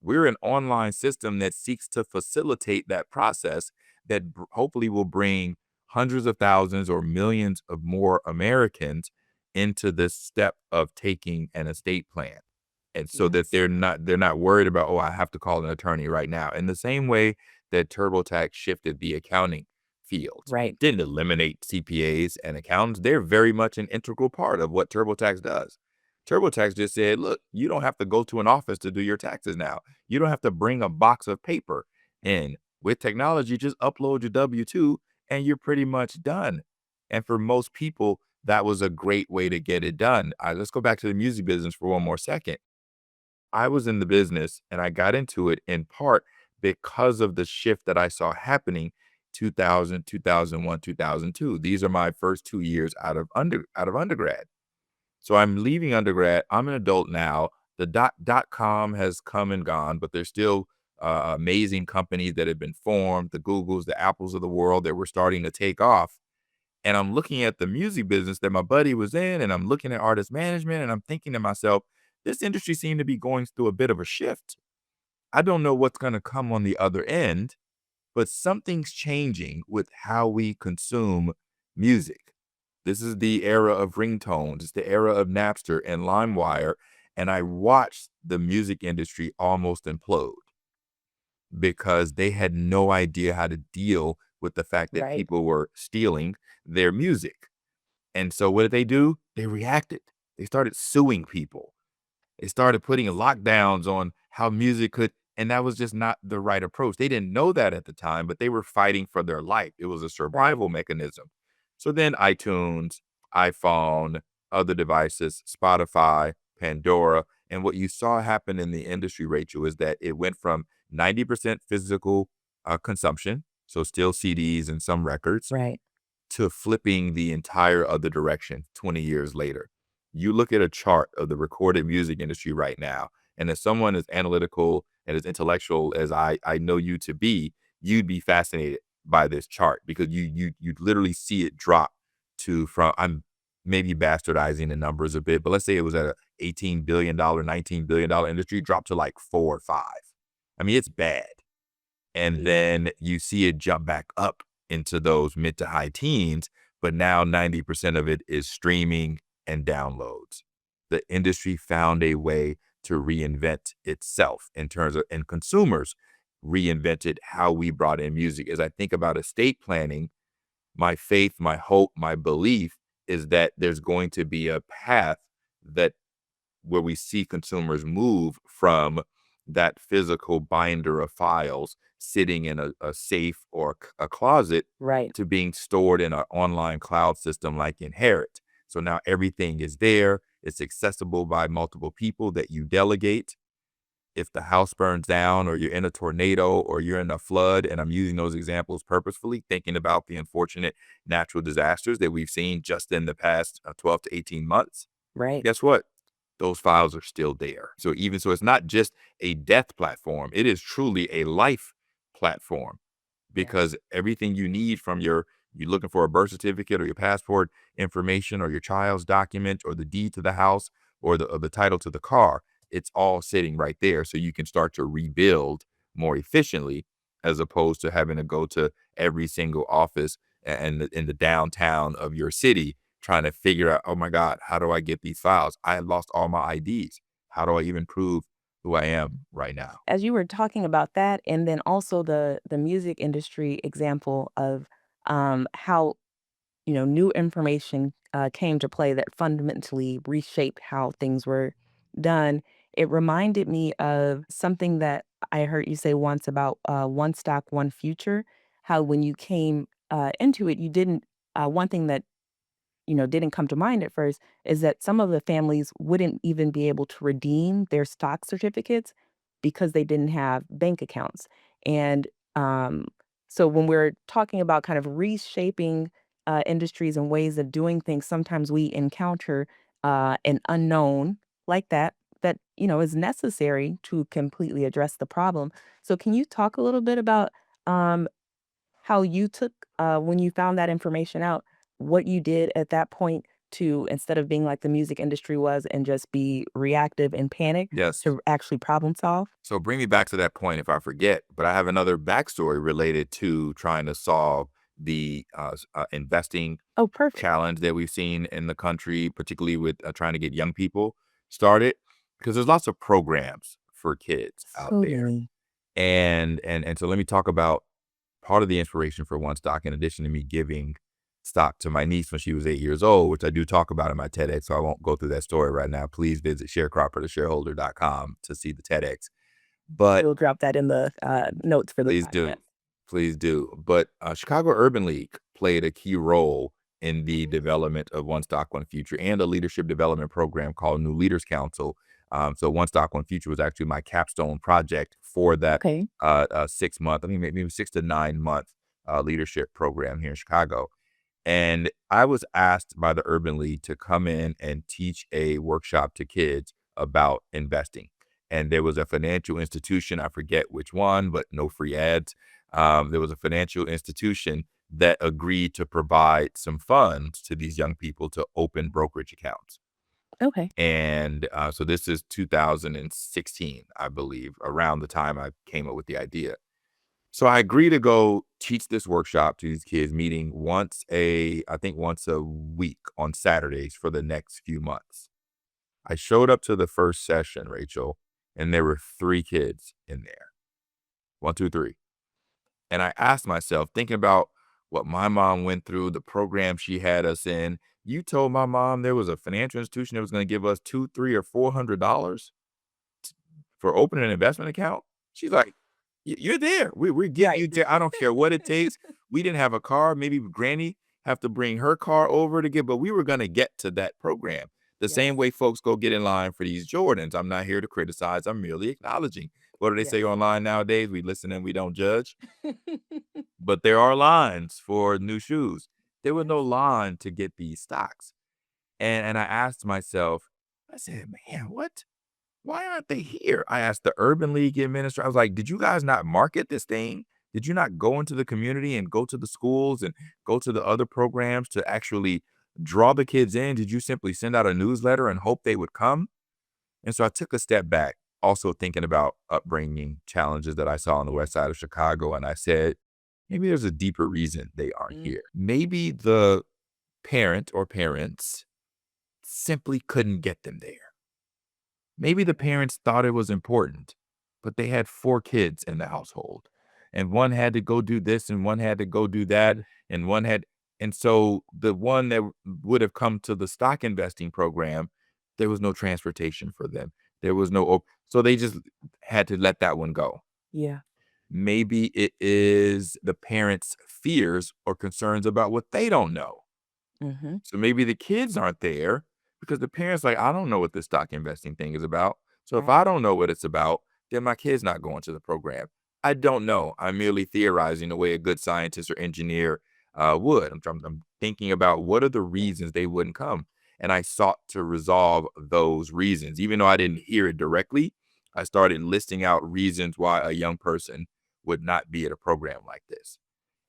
We're an online system that seeks to facilitate that process that hopefully will bring hundreds of thousands or millions of more Americans into this step of taking an estate plan. And so that Yes. they're not worried about, oh, I have to call an attorney right now. In the same way that TurboTax shifted the accounting field, Right. didn't eliminate CPAs and accountants. They're very much an integral part of what TurboTax does. TurboTax just said, look, you don't have to go to an office to do your taxes now. You don't have to bring a box of paper in. With technology, just upload your W-2 and you're pretty much done. And for most people, that was a great way to get it done. Let's go back to the music business for one more second. I was in the business and I got into it in part because of the shift that I saw happening 2000, 2001, 2002. These are my first 2 years out of undergrad. So I'm leaving undergrad. I'm an adult now. The dot com has come and gone, but there's still amazing companies that have been formed, the Googles, the Apples of the world that were starting to take off. And I'm looking at the music business that my buddy was in, and I'm looking at artist management, and I'm thinking to myself, this industry seemed to be going through a bit of a shift. I don't know what's going to come on the other end, but something's changing with how we consume music. This is the era of ringtones. It's the era of Napster and LimeWire. And I watched the music industry almost implode. because they had no idea how to deal with the fact that Right. people were stealing their music. And so what did they do? They reacted. They started suing people. They started putting lockdowns on how music could, and that was just not the right approach. They didn't know that at the time, but they were fighting for their life. It was a survival mechanism. So then iTunes, iPhone, other devices, Spotify, Pandora, and what you saw happen in the industry, Rachel, is that it went from 90% physical consumption, so still CDs and some records, Right. to flipping the entire other direction 20 years later. You look at a chart of the recorded music industry right now, and as someone as analytical and as intellectual as I know you to be, you'd be fascinated by this chart because you literally see it drop to from I'm maybe bastardizing the numbers a bit, but let's say it was at a $18 billion, $19 billion industry, drop to like 4 or 5. I mean, it's bad. And then you see it jump back up into those mid to high teens, but now 90% of it is streaming and downloads. The industry found a way to reinvent itself in terms of, and consumers reinvented how we brought in music. As I think about estate planning, my faith, my hope, my belief is that there's going to be a path that where we see consumers move from that physical binder of files sitting in a safe or a closet Right. to being stored in an online cloud system like InHeirit. So now everything is there. It's accessible by multiple people that you delegate. If the house burns down or you're in a tornado or you're in a flood, and I'm using those examples purposefully, thinking about the unfortunate natural disasters that we've seen just in the past 12 to 18 months, Right. guess what? Those files are still there. So even so, it's not just a death platform. It is truly a life platform because everything you need from you're looking for a birth certificate or your passport information or your child's document or the deed to the house or the title to the car, it's all sitting right there. So you can start to rebuild more efficiently as opposed to having to go to every single office and in the downtown of your city trying to figure out, oh my God, how do I get these files? I lost all my IDs. How do I even prove who I am right now? As you were talking about that, and then also the music industry example of how new information came to play that fundamentally reshaped how things were done. It reminded me of something that I heard you say once about one stock, one future. How when you came into it, you didn't. One thing that didn't come to mind at first is that some of the families wouldn't even be able to redeem their stock certificates because they didn't have bank accounts. And um, so when we're talking about kind of reshaping industries and ways of doing things, sometimes we encounter an unknown like that is necessary to completely address the problem. So can you talk a little bit about um, how you took when you found that information out, what you did at that point to instead of being like the music industry was and just be reactive and panic Yes. to actually problem solve? So bring me back to that point if I forget, but I have another backstory related to trying to solve the investing Oh, perfect. challenge that we've seen in the country, particularly with trying to get young people started, because there's lots of programs for kids out So there. many. And so let me talk about part of the inspiration for One Stock, in addition to me giving stock to my niece when she was 8 years old, which I do talk about in my TEDx, so I won't go through that story right now. Please visit sharecropper.shareholder.com to see the TEDx. But We'll drop that in the notes for the please podcast. do. Please do. But Chicago Urban League played a key role in the development of One Stock, One Future and a leadership development program called New Leaders Council. So One Stock, One Future was actually my capstone project for that Okay. 6 month, I think maybe 6 to 9 month leadership program here in Chicago. And I was asked by the Urban League to come in and teach a workshop to kids about investing. And there was a financial institution, I forget which one, but no free ads. There was a financial institution that agreed to provide some funds to these young people to open brokerage accounts. Okay. And so this is 2016, I believe, around the time I came up with the idea. So I agreed to go teach this workshop to these kids, meeting I think once a week on Saturdays for the next few months. I showed up to the first session, Rachel, and there were 3 kids in there. 1, 2, 3. And I asked myself, thinking about what my mom went through, the program she had us in. You told my mom there was a financial institution that was going to give us $200, $300, or $400 for opening an investment account. She's like, you're there. We're getting you there. I don't care what it takes. We didn't have a car. Maybe Granny have to bring her car over to get, but we were going to get to that program. The same way folks go get in line for these Jordans. I'm not here to criticize. I'm merely acknowledging. What do they say online nowadays? We listen and we don't judge. But there are lines for new shoes. There was no line to get these stocks. And I asked myself, I said, man, what? Why aren't they here? I asked the Urban League administrator. I was like, did you guys not market this thing? Did you not go into the community and go to the schools and go to the other programs to actually draw the kids in? Did you simply send out a newsletter and hope they would come? And so I took a step back, also thinking about upbringing challenges that I saw on the west side of Chicago. And I said, maybe there's a deeper reason they aren't here. Maybe the parent or parents simply couldn't get them there. Maybe the parents thought it was important, but they had 4 kids in the household, and one had to go do this, and one had to go do that, and so the one that would have come to the stock investing program, there was no transportation for them. There was no, so they just had to let that one go. Yeah. Maybe it is the parents' fears or concerns about what they don't know. So maybe the kids aren't there because the parents like, I don't know what this stock investing thing is about. So if I don't know what it's about, then my kid's not going to the program. I don't know. I'm merely theorizing the way a good scientist or engineer would. I'm thinking about what are the reasons they wouldn't come. And I sought to resolve those reasons. Even though I didn't hear it directly, I started listing out reasons why a young person would not be at a program like this.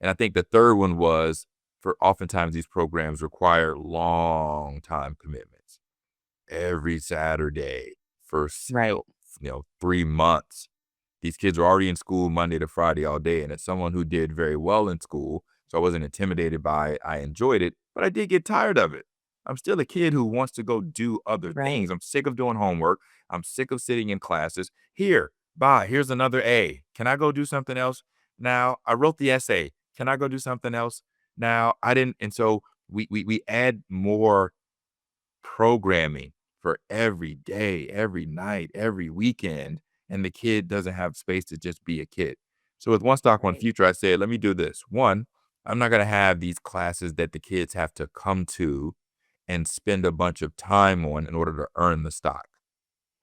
And I think the third one was, for oftentimes these programs require long time commitments. Every Saturday for 3 months. These kids are already in school Monday to Friday all day. And as someone who did very well in school, so I wasn't intimidated by it, I enjoyed it, but I did get tired of it. I'm still a kid who wants to go do other things. I'm sick of doing homework. I'm sick of sitting in classes. Here's another A. Can I go do something else? Now, I wrote the essay. Can I go do something else? Now, I didn't. And so we add more programming for every day, every night, every weekend, and the kid doesn't have space to just be a kid. So with One Stock, One Future, I said, let me do this. One, I'm not going to have these classes that the kids have to come to and spend a bunch of time on in order to earn the stock.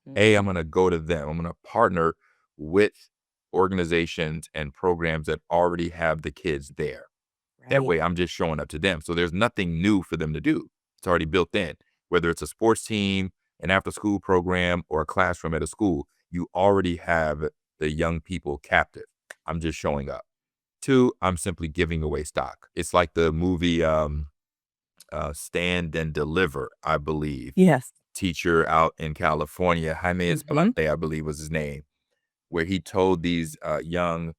I'm going to go to them. I'm going to partner with organizations and programs that already have the kids there. That way, I'm just showing up to them. So there's nothing new for them to do. It's already built in. Whether it's a sports team, an after-school program, or a classroom at a school, you already have the young people captive. I'm just showing up. 2, I'm simply giving away stock. It's like the movie Stand and Deliver, I believe. Yes. Teacher out in California, Jaime Escalante, I believe was his name, where he told these young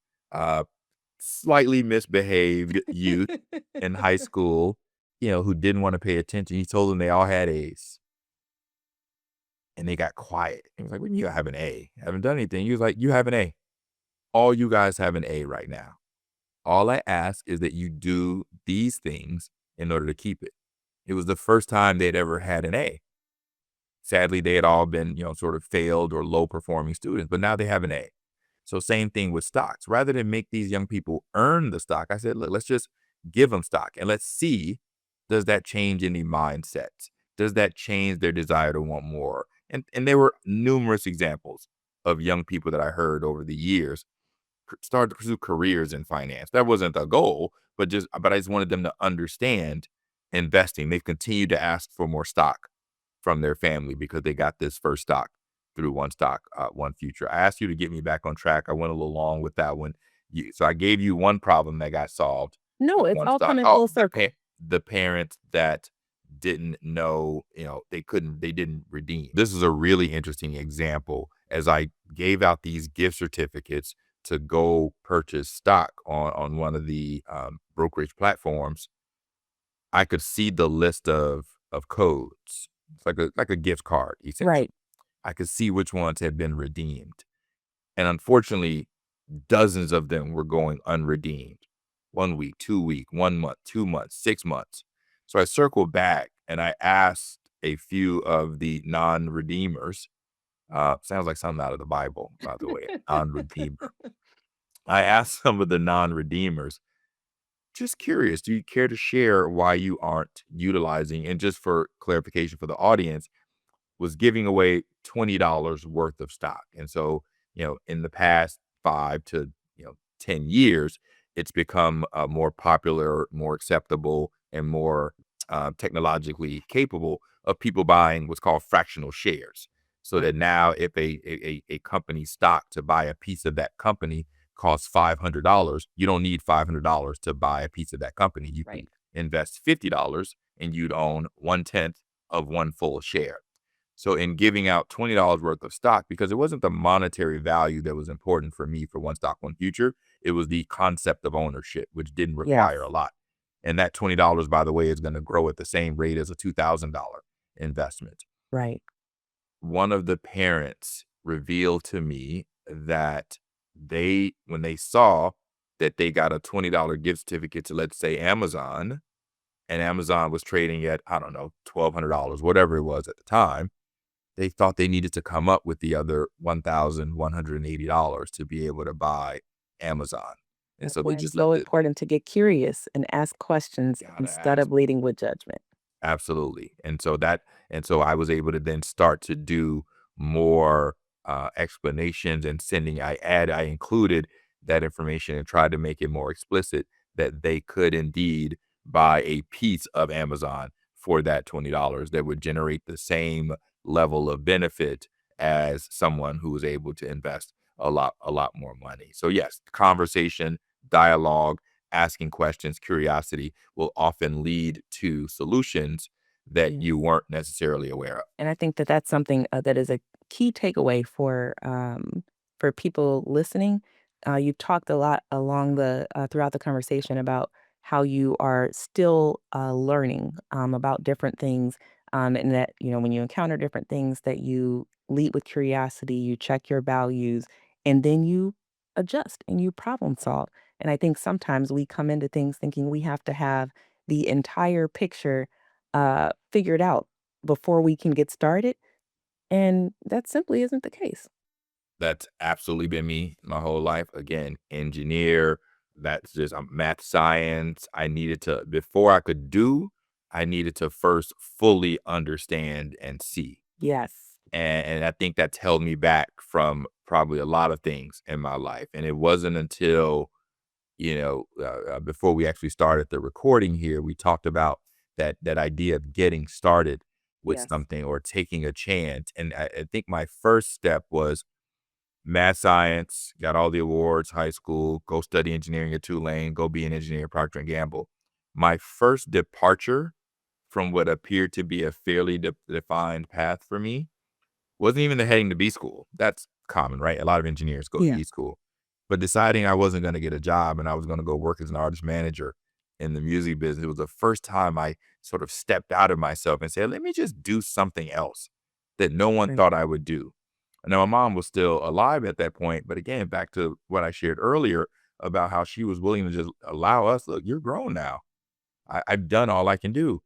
slightly misbehaved youth in high school, who didn't want to pay attention. He told them they all had A's. And they got quiet. He was like, when you have an A? I haven't done anything. He was like, you have an A. All you guys have an A right now. All I ask is that you do these things in order to keep it. It was the first time they'd ever had an A. Sadly, they had all been, sort of failed or low performing students, but now they have an A. So same thing with stocks. Rather than make these young people earn the stock, I said, look, let's just give them stock and let's see, does that change any mindsets? Does that change their desire to want more? And there were numerous examples of young people that I heard over the years start to pursue careers in finance. That wasn't the goal, but I just wanted them to understand investing. They've continued to ask for more stock from their family because they got this first stock through One Stock, One Future. I asked you to get me back on track. I went a little long with that one. So I gave you one problem that got solved. No, it's all coming full circle. The parents that didn't know, they didn't redeem. This is a really interesting example. As I gave out these gift certificates to go purchase stock on one of the brokerage platforms, I could see the list of codes. It's like a gift card, essentially. Right. I could see which ones had been redeemed. And unfortunately, dozens of them were going unredeemed. 1 week, 2 week, 1 month, 2 months, 6 months. So I circled back and I asked a few of the non-redeemers, sounds like something out of the Bible, by the way, non-redeemer. I asked some of the non-redeemers, just curious, do you care to share why you aren't utilizing, and just for clarification for the audience, was giving away $20 worth of stock. And so, in the past 5 to, 10 years, it's become more popular, more acceptable, and more technologically capable of people buying what's called fractional shares. So that now if a company's stock, to buy a piece of that company, costs $500, you don't need $500 to buy a piece of that company. You can invest $50 and you'd own 1/10 of one full share. So in giving out $20 worth of stock, because it wasn't the monetary value that was important for me for One Stock, One Future, it was the concept of ownership, which didn't require a lot. And that $20, by the way, is going to grow at the same rate as a $2,000 investment. Right. One of the parents revealed to me that when they saw that they got a $20 gift certificate to, let's say, Amazon, and Amazon was trading at, I don't know, $1,200, whatever it was at the time, they thought they needed to come up with the other $1,180 to be able to buy Amazon. And so they It's just so let it. important to get curious and ask questions Gotta instead ask. of leading with judgment. Absolutely. And so I was able to then start to do more explanations and I included that information and tried to make it more explicit that they could indeed buy a piece of Amazon for that $20 that would generate the same level of benefit as someone who was able to invest a lot more money. So yes, conversation, dialogue, asking questions, curiosity will often lead to solutions that you weren't necessarily aware of. And I think that that's something that is a key takeaway for people listening. You've talked a lot along the throughout the conversation about how you are still learning about different things, and that when you encounter different things, that you lead with curiosity, you check your values, and then you adjust and you problem solve. And I think sometimes we come into things thinking we have to have the entire picture figured out before we can get started, and that simply isn't the case. That's absolutely been me my whole life. Again, engineer, that's just math, science. Before I could do, I needed to first fully understand and see. Yes. And I think that's held me back from probably a lot of things in my life. And it wasn't until, before we actually started the recording here, we talked about that idea of getting started with Yes. something or taking a chance. And I think my first step was math, science, got all the awards, high school, go study engineering at Tulane, go be an engineer at Procter& and Gamble. My first departure from what appeared to be a fairly defined path for me wasn't even the heading to B school. That's common, right? A lot of engineers go to Yeah. B school. But deciding I wasn't going to get a job and I was going to go work as an artist manager in the music business, it was the first time I sort of stepped out of myself and said, let me just do something else that no one Right. thought I would do. Now, my mom was still alive at that point. But again, back to what I shared earlier about how she was willing to just allow us, look, you're grown now. I've done all I can do.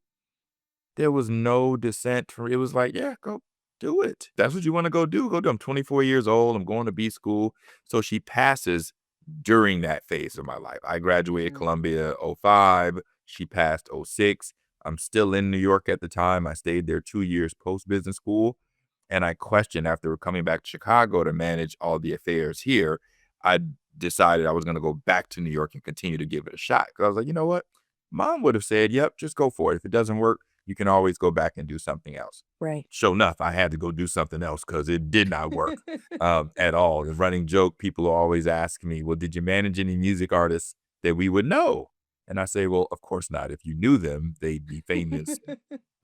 There was no dissent from it. Was like, yeah, go do it. That's what you want to go do. Go do. I'm 24 years old. I'm going to B school. So she passes during that phase of my life. I graduated Columbia '05. She passed '06. I'm still in New York at the time. I stayed there 2 years post business school. And I questioned after coming back to Chicago to manage all the affairs here. I decided I was going to go back to New York and continue to give it a shot. Because I was like, you know what? Mom would have said, yep, just go for it. If it doesn't work, you can always go back and do something else. Right. Sure enough, I had to go do something else because it did not work at all. The running joke, people always ask me, well, did you manage any music artists that we would know? And I say, well, of course not. If you knew them, they'd be famous.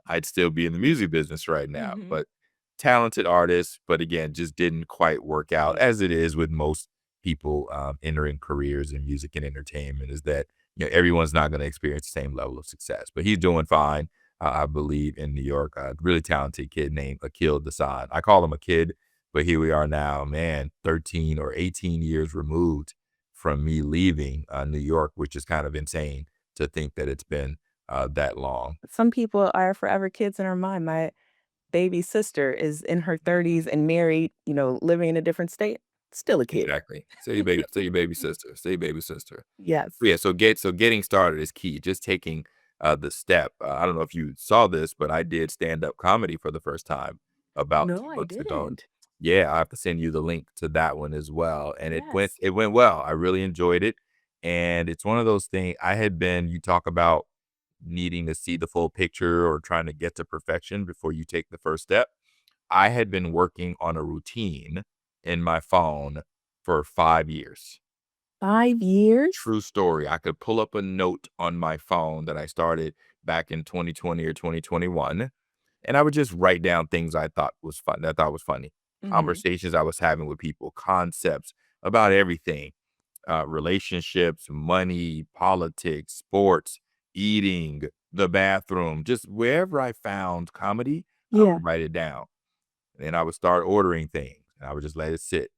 I'd still be in the music business right now. But talented artists, but again, just didn't quite work out, as it is with most people entering careers in music and entertainment, is that everyone's not going to experience the same level of success. But he's doing fine. I believe in New York, a really talented kid named Akil Dasan. I call him a kid, But here we are now, man, 13 or 18 years removed from me leaving New York, which is kind of insane to think that it's been that long. Some people are forever kids in our mind. My baby sister is in her 30s and married, living in a different state. Still a kid. Exactly. Say your baby sister. Say your baby sister. Yes. Yeah, so getting started is key. Just taking the step. I don't know if you saw this, but I did stand-up comedy for the first time about No, 2 I months ago. didn't. Yeah, I have to send you the link to that one as well. And Yes. it went well. I really enjoyed it. And it's one of those things you talk about needing to see the full picture or trying to get to perfection before you take the first step. I had been working on a routine in my phone for 5 years. 5 years? True story. I could pull up a note on my phone that I started back in 2020 or 2021, and I would just write down things that I thought was funny. Mhm. Conversations I was having with people, concepts about everything, relationships, money, politics, sports, eating, the bathroom, just wherever I found comedy, I Yeah. would write it down. And then I would start ordering things, and I would just let it sit.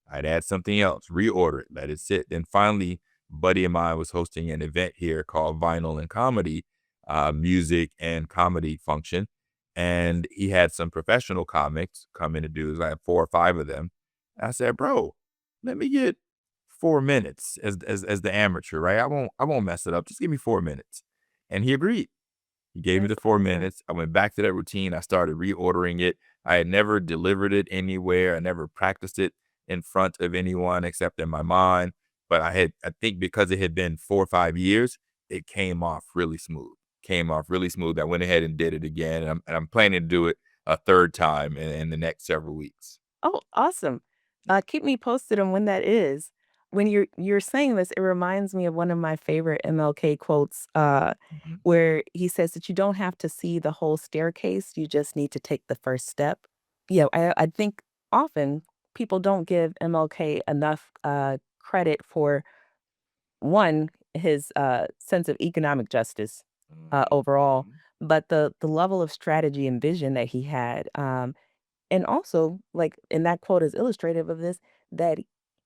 I'd add something else, reorder it, let it sit. Then finally, a buddy of mine was hosting an event here called Vinyl and Comedy, music and comedy function. And he had some professional comics come in to do. I had 4 or 5 of them. I said, bro, let me get 4 minutes as the amateur, right? I won't mess it up. Just give me 4 minutes. And he agreed. He gave me That's the 4 awesome. minutes. I went back to that routine. I started reordering it. I had never delivered it anywhere. I never practiced it in front of anyone except in my mind. But I think because it had been 4 or 5 years, it came off really smooth. Came off really smooth. I went ahead and did it again. And I'm planning to do it a third time in the next several weeks. Oh, awesome. Keep me posted on when that is. When you're saying this, it reminds me of one of my favorite MLK quotes, Mhm. where he says that you don't have to see the whole staircase, you just need to take the first step. Yeah, I think often people don't give MLK enough credit for one, his sense of economic justice overall, Mhm. but the level of strategy and vision that he had. And also, like, and that quote is illustrative of this, that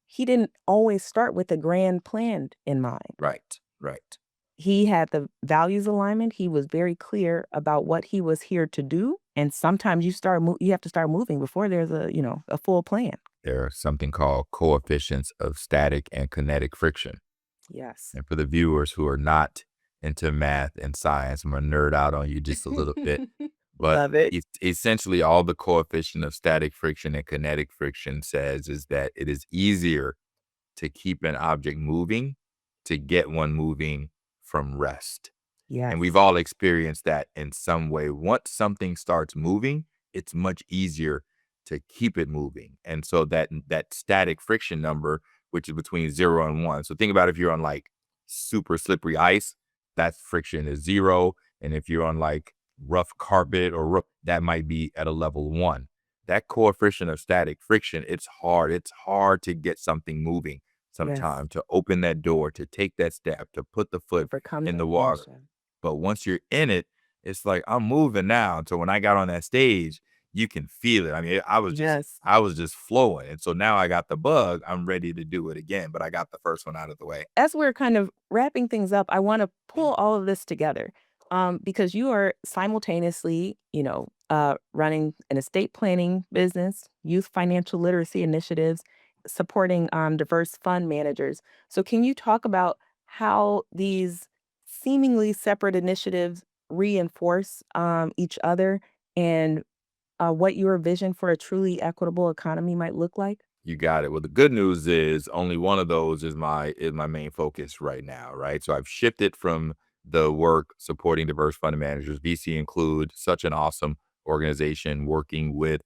he didn't always start with a grand plan in mind. Right, right. He had the values alignment. He was very clear about what he was here to do. And sometimes you have to start moving before there's a full plan. There's something called coefficients of static and kinetic friction. Yes. And for the viewers who are not into math and science, I'm gonna nerd out on you just a little bit. But Love it. it's essentially all the coefficient of static friction and kinetic friction says is that it is easier to keep an object moving to get one moving from rest. And we've Yes. all experienced that in some way. Once something starts moving, it's much easier to keep it moving. And so that static friction number, which is between 0 and 1. So think about if you're on like super slippery ice, that friction is 0. And if you're on like rough carpet or that might be at a level 1. That coefficient of static friction, it's hard. It's hard to get something moving Yes. sometimes, to open that door, to take that step, to put the foot Overcome in the the water. inertia. But once you're in it, it's like I'm moving now. So when I got on that stage, you can feel it. I mean, Yes. I was just flowing. And so now I got the bug. I'm ready to do it again. But I got the first one out of the way. As we're kind of wrapping things up, I want to pull all of this together, because you are simultaneously, running an estate planning business, youth financial literacy initiatives, supporting diverse fund managers. So, can you talk about how these seemingly separate initiatives reinforce each other, and what your vision for a truly equitable economy might look like? You got it. Well, the good news is only one of those is my main focus right now, right? So I've shifted from the work supporting diverse fund managers. VC Include, such an awesome organization working with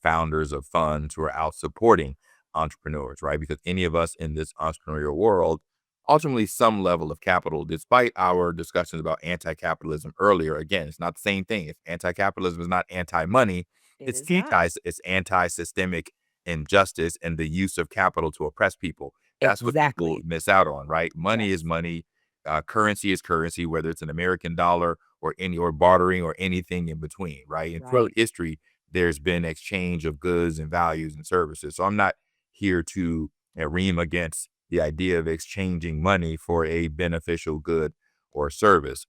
founders of funds who are out supporting entrepreneurs, right? Because any of us in this entrepreneurial world, ultimately some level of capital, despite our discussions about anti-capitalism earlier, again, it's not the same thing. If anti-capitalism is not anti-money, It it's is not. it's anti-systemic injustice and the use of capital to oppress people. That's what people Exactly. miss out on, right? Money is Yes. money. Currency is currency, whether it's an American dollar or bartering or anything in between, right? And throughout Right. history, there's been exchange of goods and values and services. So I'm not here to ream against the idea of exchanging money for a beneficial good or service.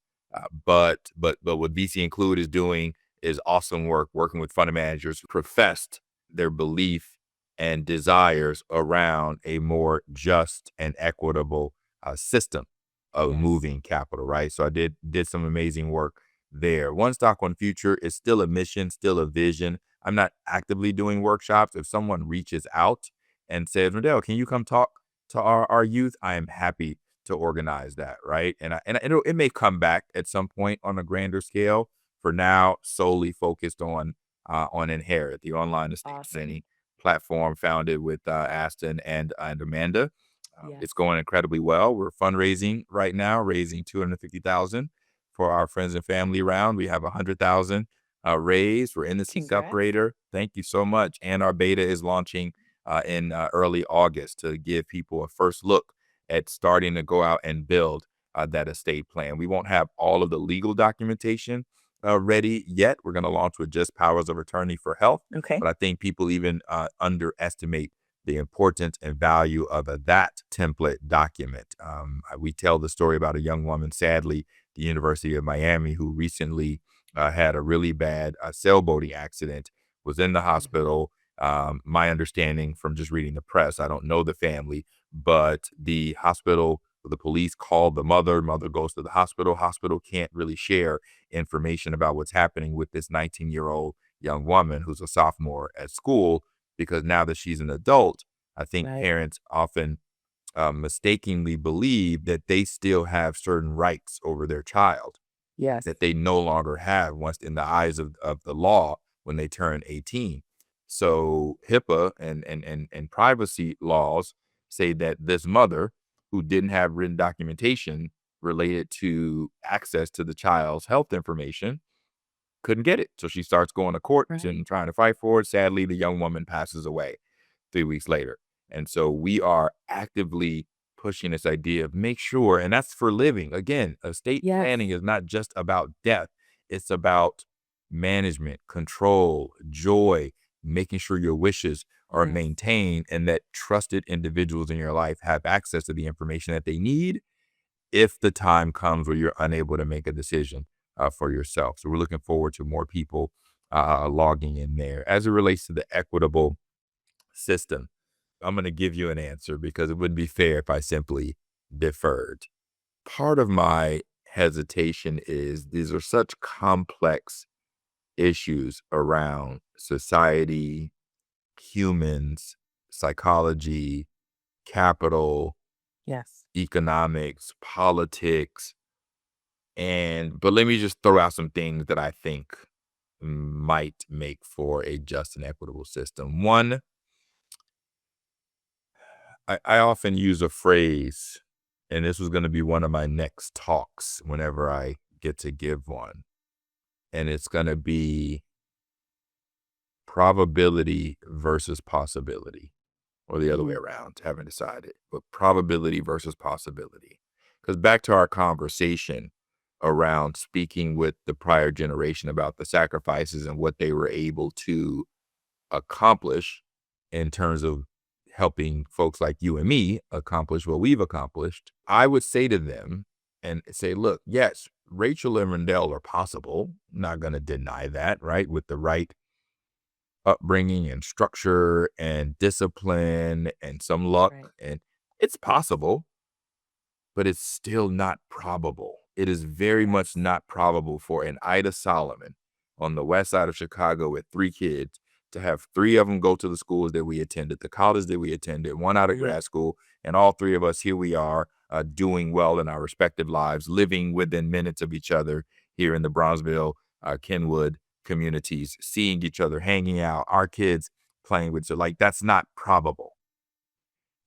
But what VC Include is doing is awesome work, working with fund managers who professed their belief and desires around a more just and equitable system of moving capital, right? So I did some amazing work there. One Stock, One Future is still a mission, still a vision. I'm not actively doing workshops. If someone reaches out and says, Rendel, can you come talk to our youth? I am happy to organize that, right? And it may come back at some point on a grander scale. For now, solely focused on InHeirit, the online estate planning platform founded with Aston and Amanda. It's going incredibly well. We're fundraising right now, raising $250,000 for our friends and family round. We have 100,000 raised. We're in the separator. Thank you so much. And our beta is launching in early August to give people a first look at starting to go out and build that estate plan. We won't have all of the legal documentation ready yet. We're going to launch with just powers of attorney for health. Okay. But I think people even underestimate the importance and value of that template document. We tell the story about a young woman, sadly, the University of Miami, who recently had a really bad sailboating accident, was in the hospital. My understanding from just reading the press, I don't know the family, but the hospital, the police called the mother goes to the hospital can't really share information about what's happening with this 19-year-old young woman who's a sophomore at school, because now that she's an adult, I think parents often mistakenly believe that they still have certain rights over their child that they no longer have once in the eyes of the law when they turn 18. So HIPAA and privacy laws say that this mother who didn't have written documentation related to access to the child's health information couldn't get it. So she starts going to court and trying to fight for it. Sadly, the young woman passes away 3 weeks later. And so we are actively pushing this idea of make sure, and that's for living. Again, estate planning is not just about death. It's about management, control, joy, making sure your wishes are maintained and that trusted individuals in your life have access to the information that they need if the time comes where you're unable to make a decision for yourself. So we're looking forward to more people logging in there. As it relates to the equitable system, I'm going to give you an answer because it wouldn't be fair if I simply deferred. Part of my hesitation is these are such complex issues around society, humans, psychology, capital, economics, politics. But let me just throw out some things that I think might make for a just and equitable system. One, I often use a phrase, and this was going to be one of my next talks whenever I get to give one. And it's going to be probability versus possibility, or the other way around, haven't decided, but probability versus possibility. Because back to our conversation around speaking with the prior generation about the sacrifices and what they were able to accomplish in terms of helping folks like you and me accomplish what we've accomplished, I would say to them and say, look, yes, Rachel and Rendel are possible. I'm not going to deny that, right? With the right upbringing and structure and discipline and some luck, and it's possible, but it's still not probable. It is very much not probable for an Ida Solomon on the west side of Chicago with 3 kids to have 3 of them go to the schools that we attended, the college that we attended, 1 out of grad school, and all 3 of us, here we are doing well in our respective lives, living within minutes of each other here in the Bronzeville, Kenwood communities, seeing each other, hanging out, our kids playing with each other. Like, that's not probable.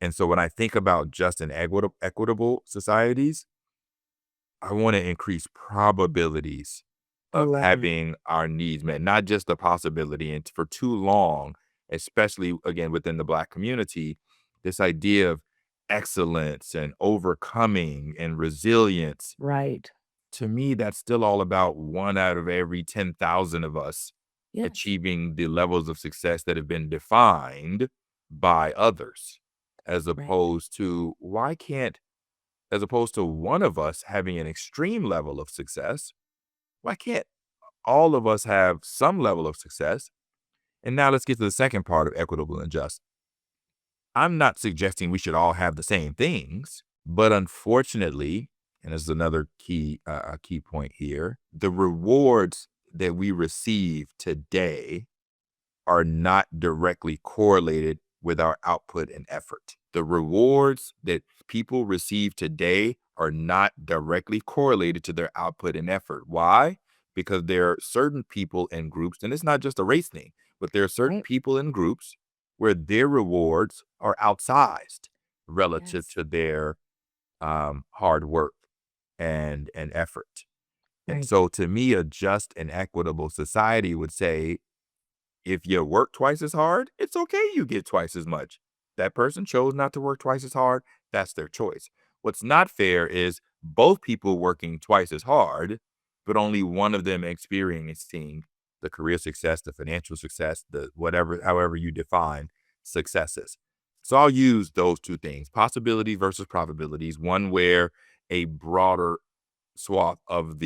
And so when I think about just and equitable societies, I want to increase probabilities of having our needs met, not just the possibility. And for too long, especially again within the Black community, this idea of excellence and overcoming and resilience, to me, that's still all about 1 out of every 10,000 of us Yes. achieving the levels of success that have been defined by others, as Right. opposed to as opposed to one of us having an extreme level of success, why can't all of us have some level of success? And now let's get to the second part of equitable and just. I'm not suggesting we should all have the same things, but unfortunately, and this is another key point here, the rewards that we receive today are not directly correlated with our output and effort. The rewards that people receive today are not directly correlated to their output and effort. Why? Because there are certain people and groups, and it's not just a race thing, but there are certain Right. people and groups where their rewards are outsized relative Yes. to their hard work and effort. And Right. so to me, a just and equitable society would say, if you work twice as hard, it's okay you get twice as much. That person chose not to work twice as hard. That's their choice. What's not fair is both people working twice as hard, but only one of them experiencing the career success, the financial success, the whatever, however you define successes. So I'll use those two things, possibilities versus probabilities, one where a broader swath of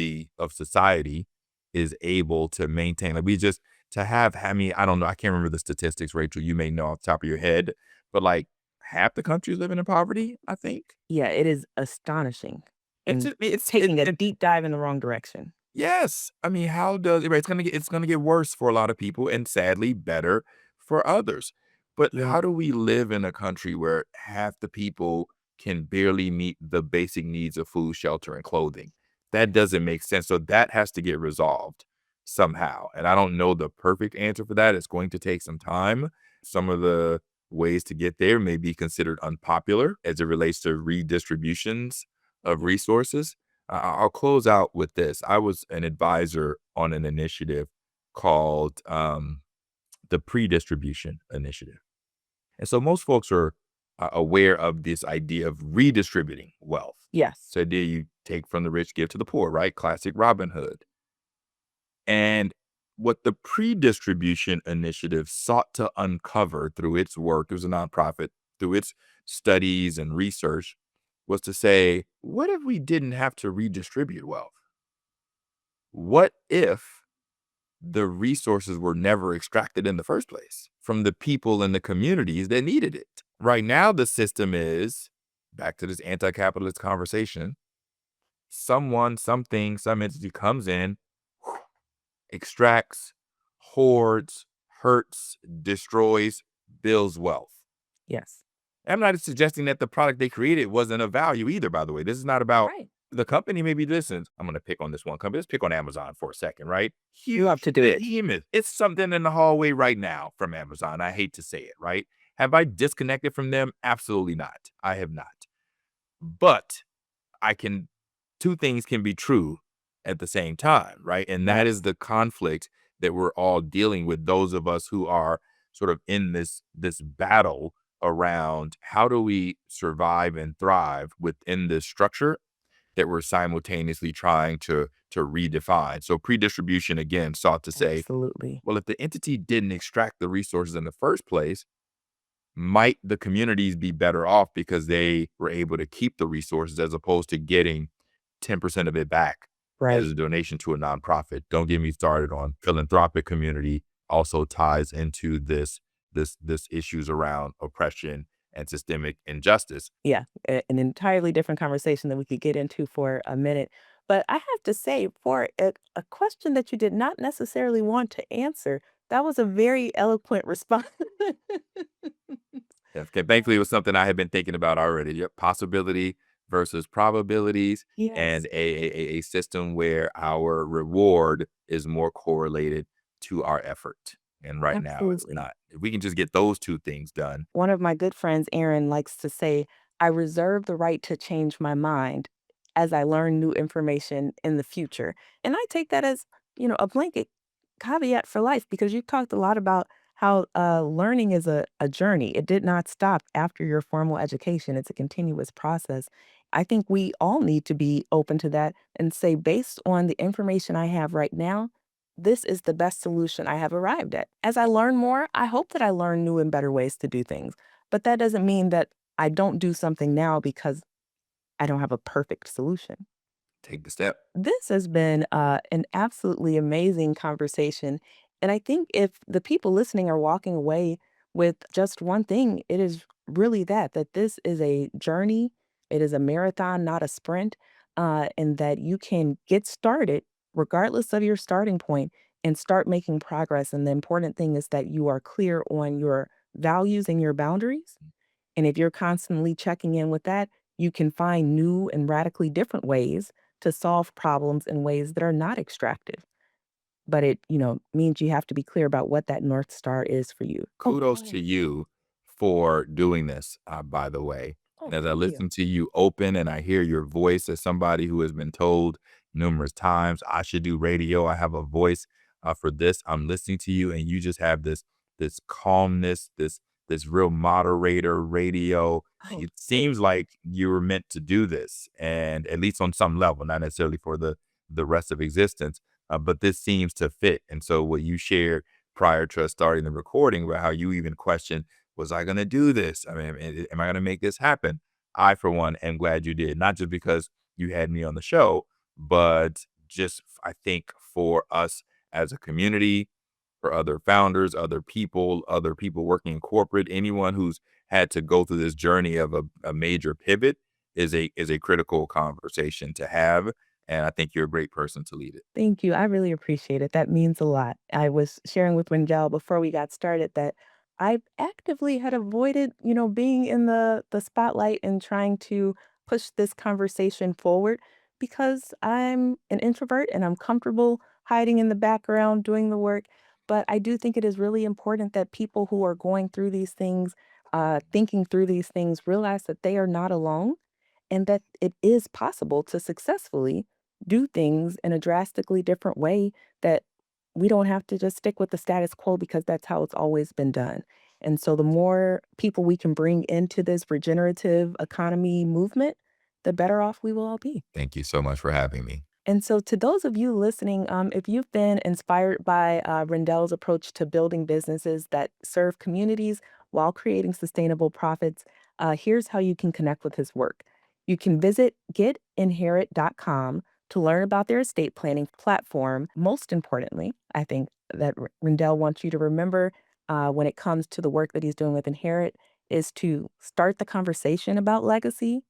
society is able to maintain, like we just to have, I mean, I don't know, I can't remember the statistics, Rachel, you may know off the top of your head, but like half the country is living in poverty, I think. Yeah, it is astonishing It's and just, it's taking a it, deep dive in the wrong direction. yes. I mean, how does right, it's gonna get worse for a lot of people and sadly better for others. But Yeah. how do we live in a country where half the people can barely meet the basic needs of food, shelter, and clothing? That doesn't make sense. So that has to get resolved somehow. And I don't know the perfect answer for that. It's going to take some time. Some of the ways to get there may be considered unpopular as it relates to redistributions of resources. I'll close out with this. I was an advisor on an initiative called the Pre-Distribution Initiative. And so most folks are aware of this idea of redistributing wealth. Yes. So do you take from the rich, give to the poor, right? Classic Robin Hood. And what the Pre-Distribution Initiative sought to uncover through its work, it was a nonprofit, through its studies and research, was to say, what if we didn't have to redistribute wealth? What if the resources were never extracted in the first place from the people and the communities that needed it? Right now, the system is, back to this anti-capitalist conversation, someone, something, some entity comes in, extracts, hoards, hurts, destroys, builds wealth. Yes. I'm not suggesting that the product they created wasn't of value either, by the way. This is not about Right. the company. Maybe listen, I'm going to pick on this one company. Let's pick on Amazon for a second, right? You have Huge to do it. behemoth. It's something in the hallway right now from Amazon. I hate to say it, right? Have I disconnected from them? Absolutely not. I have not. But I can, two things can be true at the same time, right? And that is Yes. the conflict that we're all dealing with, those of us who are sort of in this battle around how do we survive and thrive within this structure that we're simultaneously trying to redefine. So pre-distribution again sought to say, Absolutely. well, if the entity didn't extract the resources in the first place, might the communities be better off because they were able to keep the resources as opposed to getting 10% of it back as Right. a donation to a nonprofit? Don't get me started on philanthropic community also ties into this issues around oppression and systemic injustice. Yeah, an entirely different conversation that we could get into for a minute. But I have to say, for a question that you did not necessarily want to answer, that was a very eloquent response. Yeah, okay, thankfully, it was something I had been thinking about already. Yep, possibility versus probabilities, Yes, and a system where our reward is more correlated to our effort. And right now, it's absolutely. not. If we can just get those two things done, One of my good friends, Aaron, likes to say, I reserve the right to change my mind as I learn new information in the future. And I take that as, a blanket caveat for life because you talked a lot about how learning is a journey. It did not stop after your formal education, it's a continuous process. I think we all need to be open to that and say, based on the information I have right now, this is the best solution I have arrived at. As I learn more, I hope that I learn new and better ways to do things. But that doesn't mean that I don't do something now because I don't have a perfect solution. Take the step. This has been an absolutely amazing conversation. And I think if the people listening are walking away with just one thing, it is really that this is a journey, it is a marathon, not a sprint, and that you can get started regardless of your starting point and start making progress. And the important thing is that you are clear on your values and your boundaries. And if you're constantly checking in with that, you can find new and radically different ways to solve problems in ways that are not extractive. But it, means you have to be clear about what that North Star is for you. Oh, go Kudos to ahead. you for doing this, by the way. Oh, And as I thank you. listen to you open and I hear your voice as somebody who has been told numerous times, I should do radio. I have a voice for this. I'm listening to you, and you just have this calmness, this real moderator radio. Oh, It seems like you were meant to do this, and at least on some level, not necessarily for the rest of existence. But this seems to fit. And so what you shared prior to us starting the recording about how you even questioned, was I going to do this? I mean, am I going to make this happen? I, for one, am glad you did, not just because you had me on the show, but just I think for us as a community, for other founders, other people working in corporate, anyone who's had to go through this journey of a major pivot is a critical conversation to have. And I think you're a great person to lead it. thank you. I really appreciate it. That means a lot. I was sharing with Rendell before we got started that I actively had avoided, being in the spotlight and trying to push this conversation forward because I'm an introvert and I'm comfortable hiding in the background doing the work. But I do think it is really important that people who are going through these things, thinking through these things, realize that they are not alone and that it is possible to successfully do things in a drastically different way, that we don't have to just stick with the status quo because that's how it's always been done. And so the more people we can bring into this regenerative economy movement, the better off we will all be. Thank you so much for having me. And so, to those of you listening, if you've been inspired by Rendel's approach to building businesses that serve communities while creating sustainable profits, here's how you can connect with his work. You can visit getinherit.com to learn about their estate planning platform. Most importantly, I think that Rendel wants you to remember when it comes to the work that he's doing with Inherit is to start the conversation about legacy,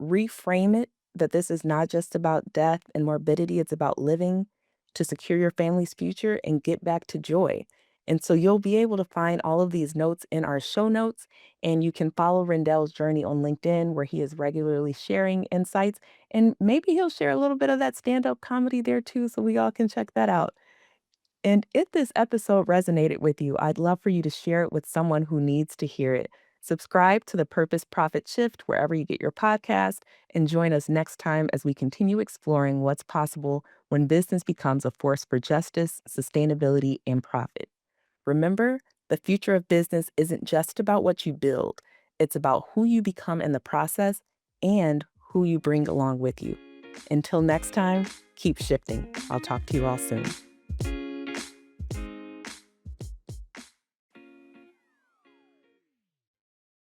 reframe it that this is not just about death and morbidity, it's about living to secure your family's future and get back to joy. And so you'll be able to find all of these notes in our show notes, and you can follow Rendel's journey on LinkedIn, where he is regularly sharing insights. And maybe he'll share a little bit of that stand up comedy there too, so we all can check that out. And if this episode resonated with you, I'd love for you to share it with someone who needs to hear it. Subscribe to the Purpose Profit Shift wherever you get your podcast, and join us next time as we continue exploring what's possible when business becomes a force for justice, sustainability, and profit. Remember, the future of business isn't just about what you build, it's about who you become in the process and who you bring along with you. Until next time, keep shifting. I'll talk to you all soon.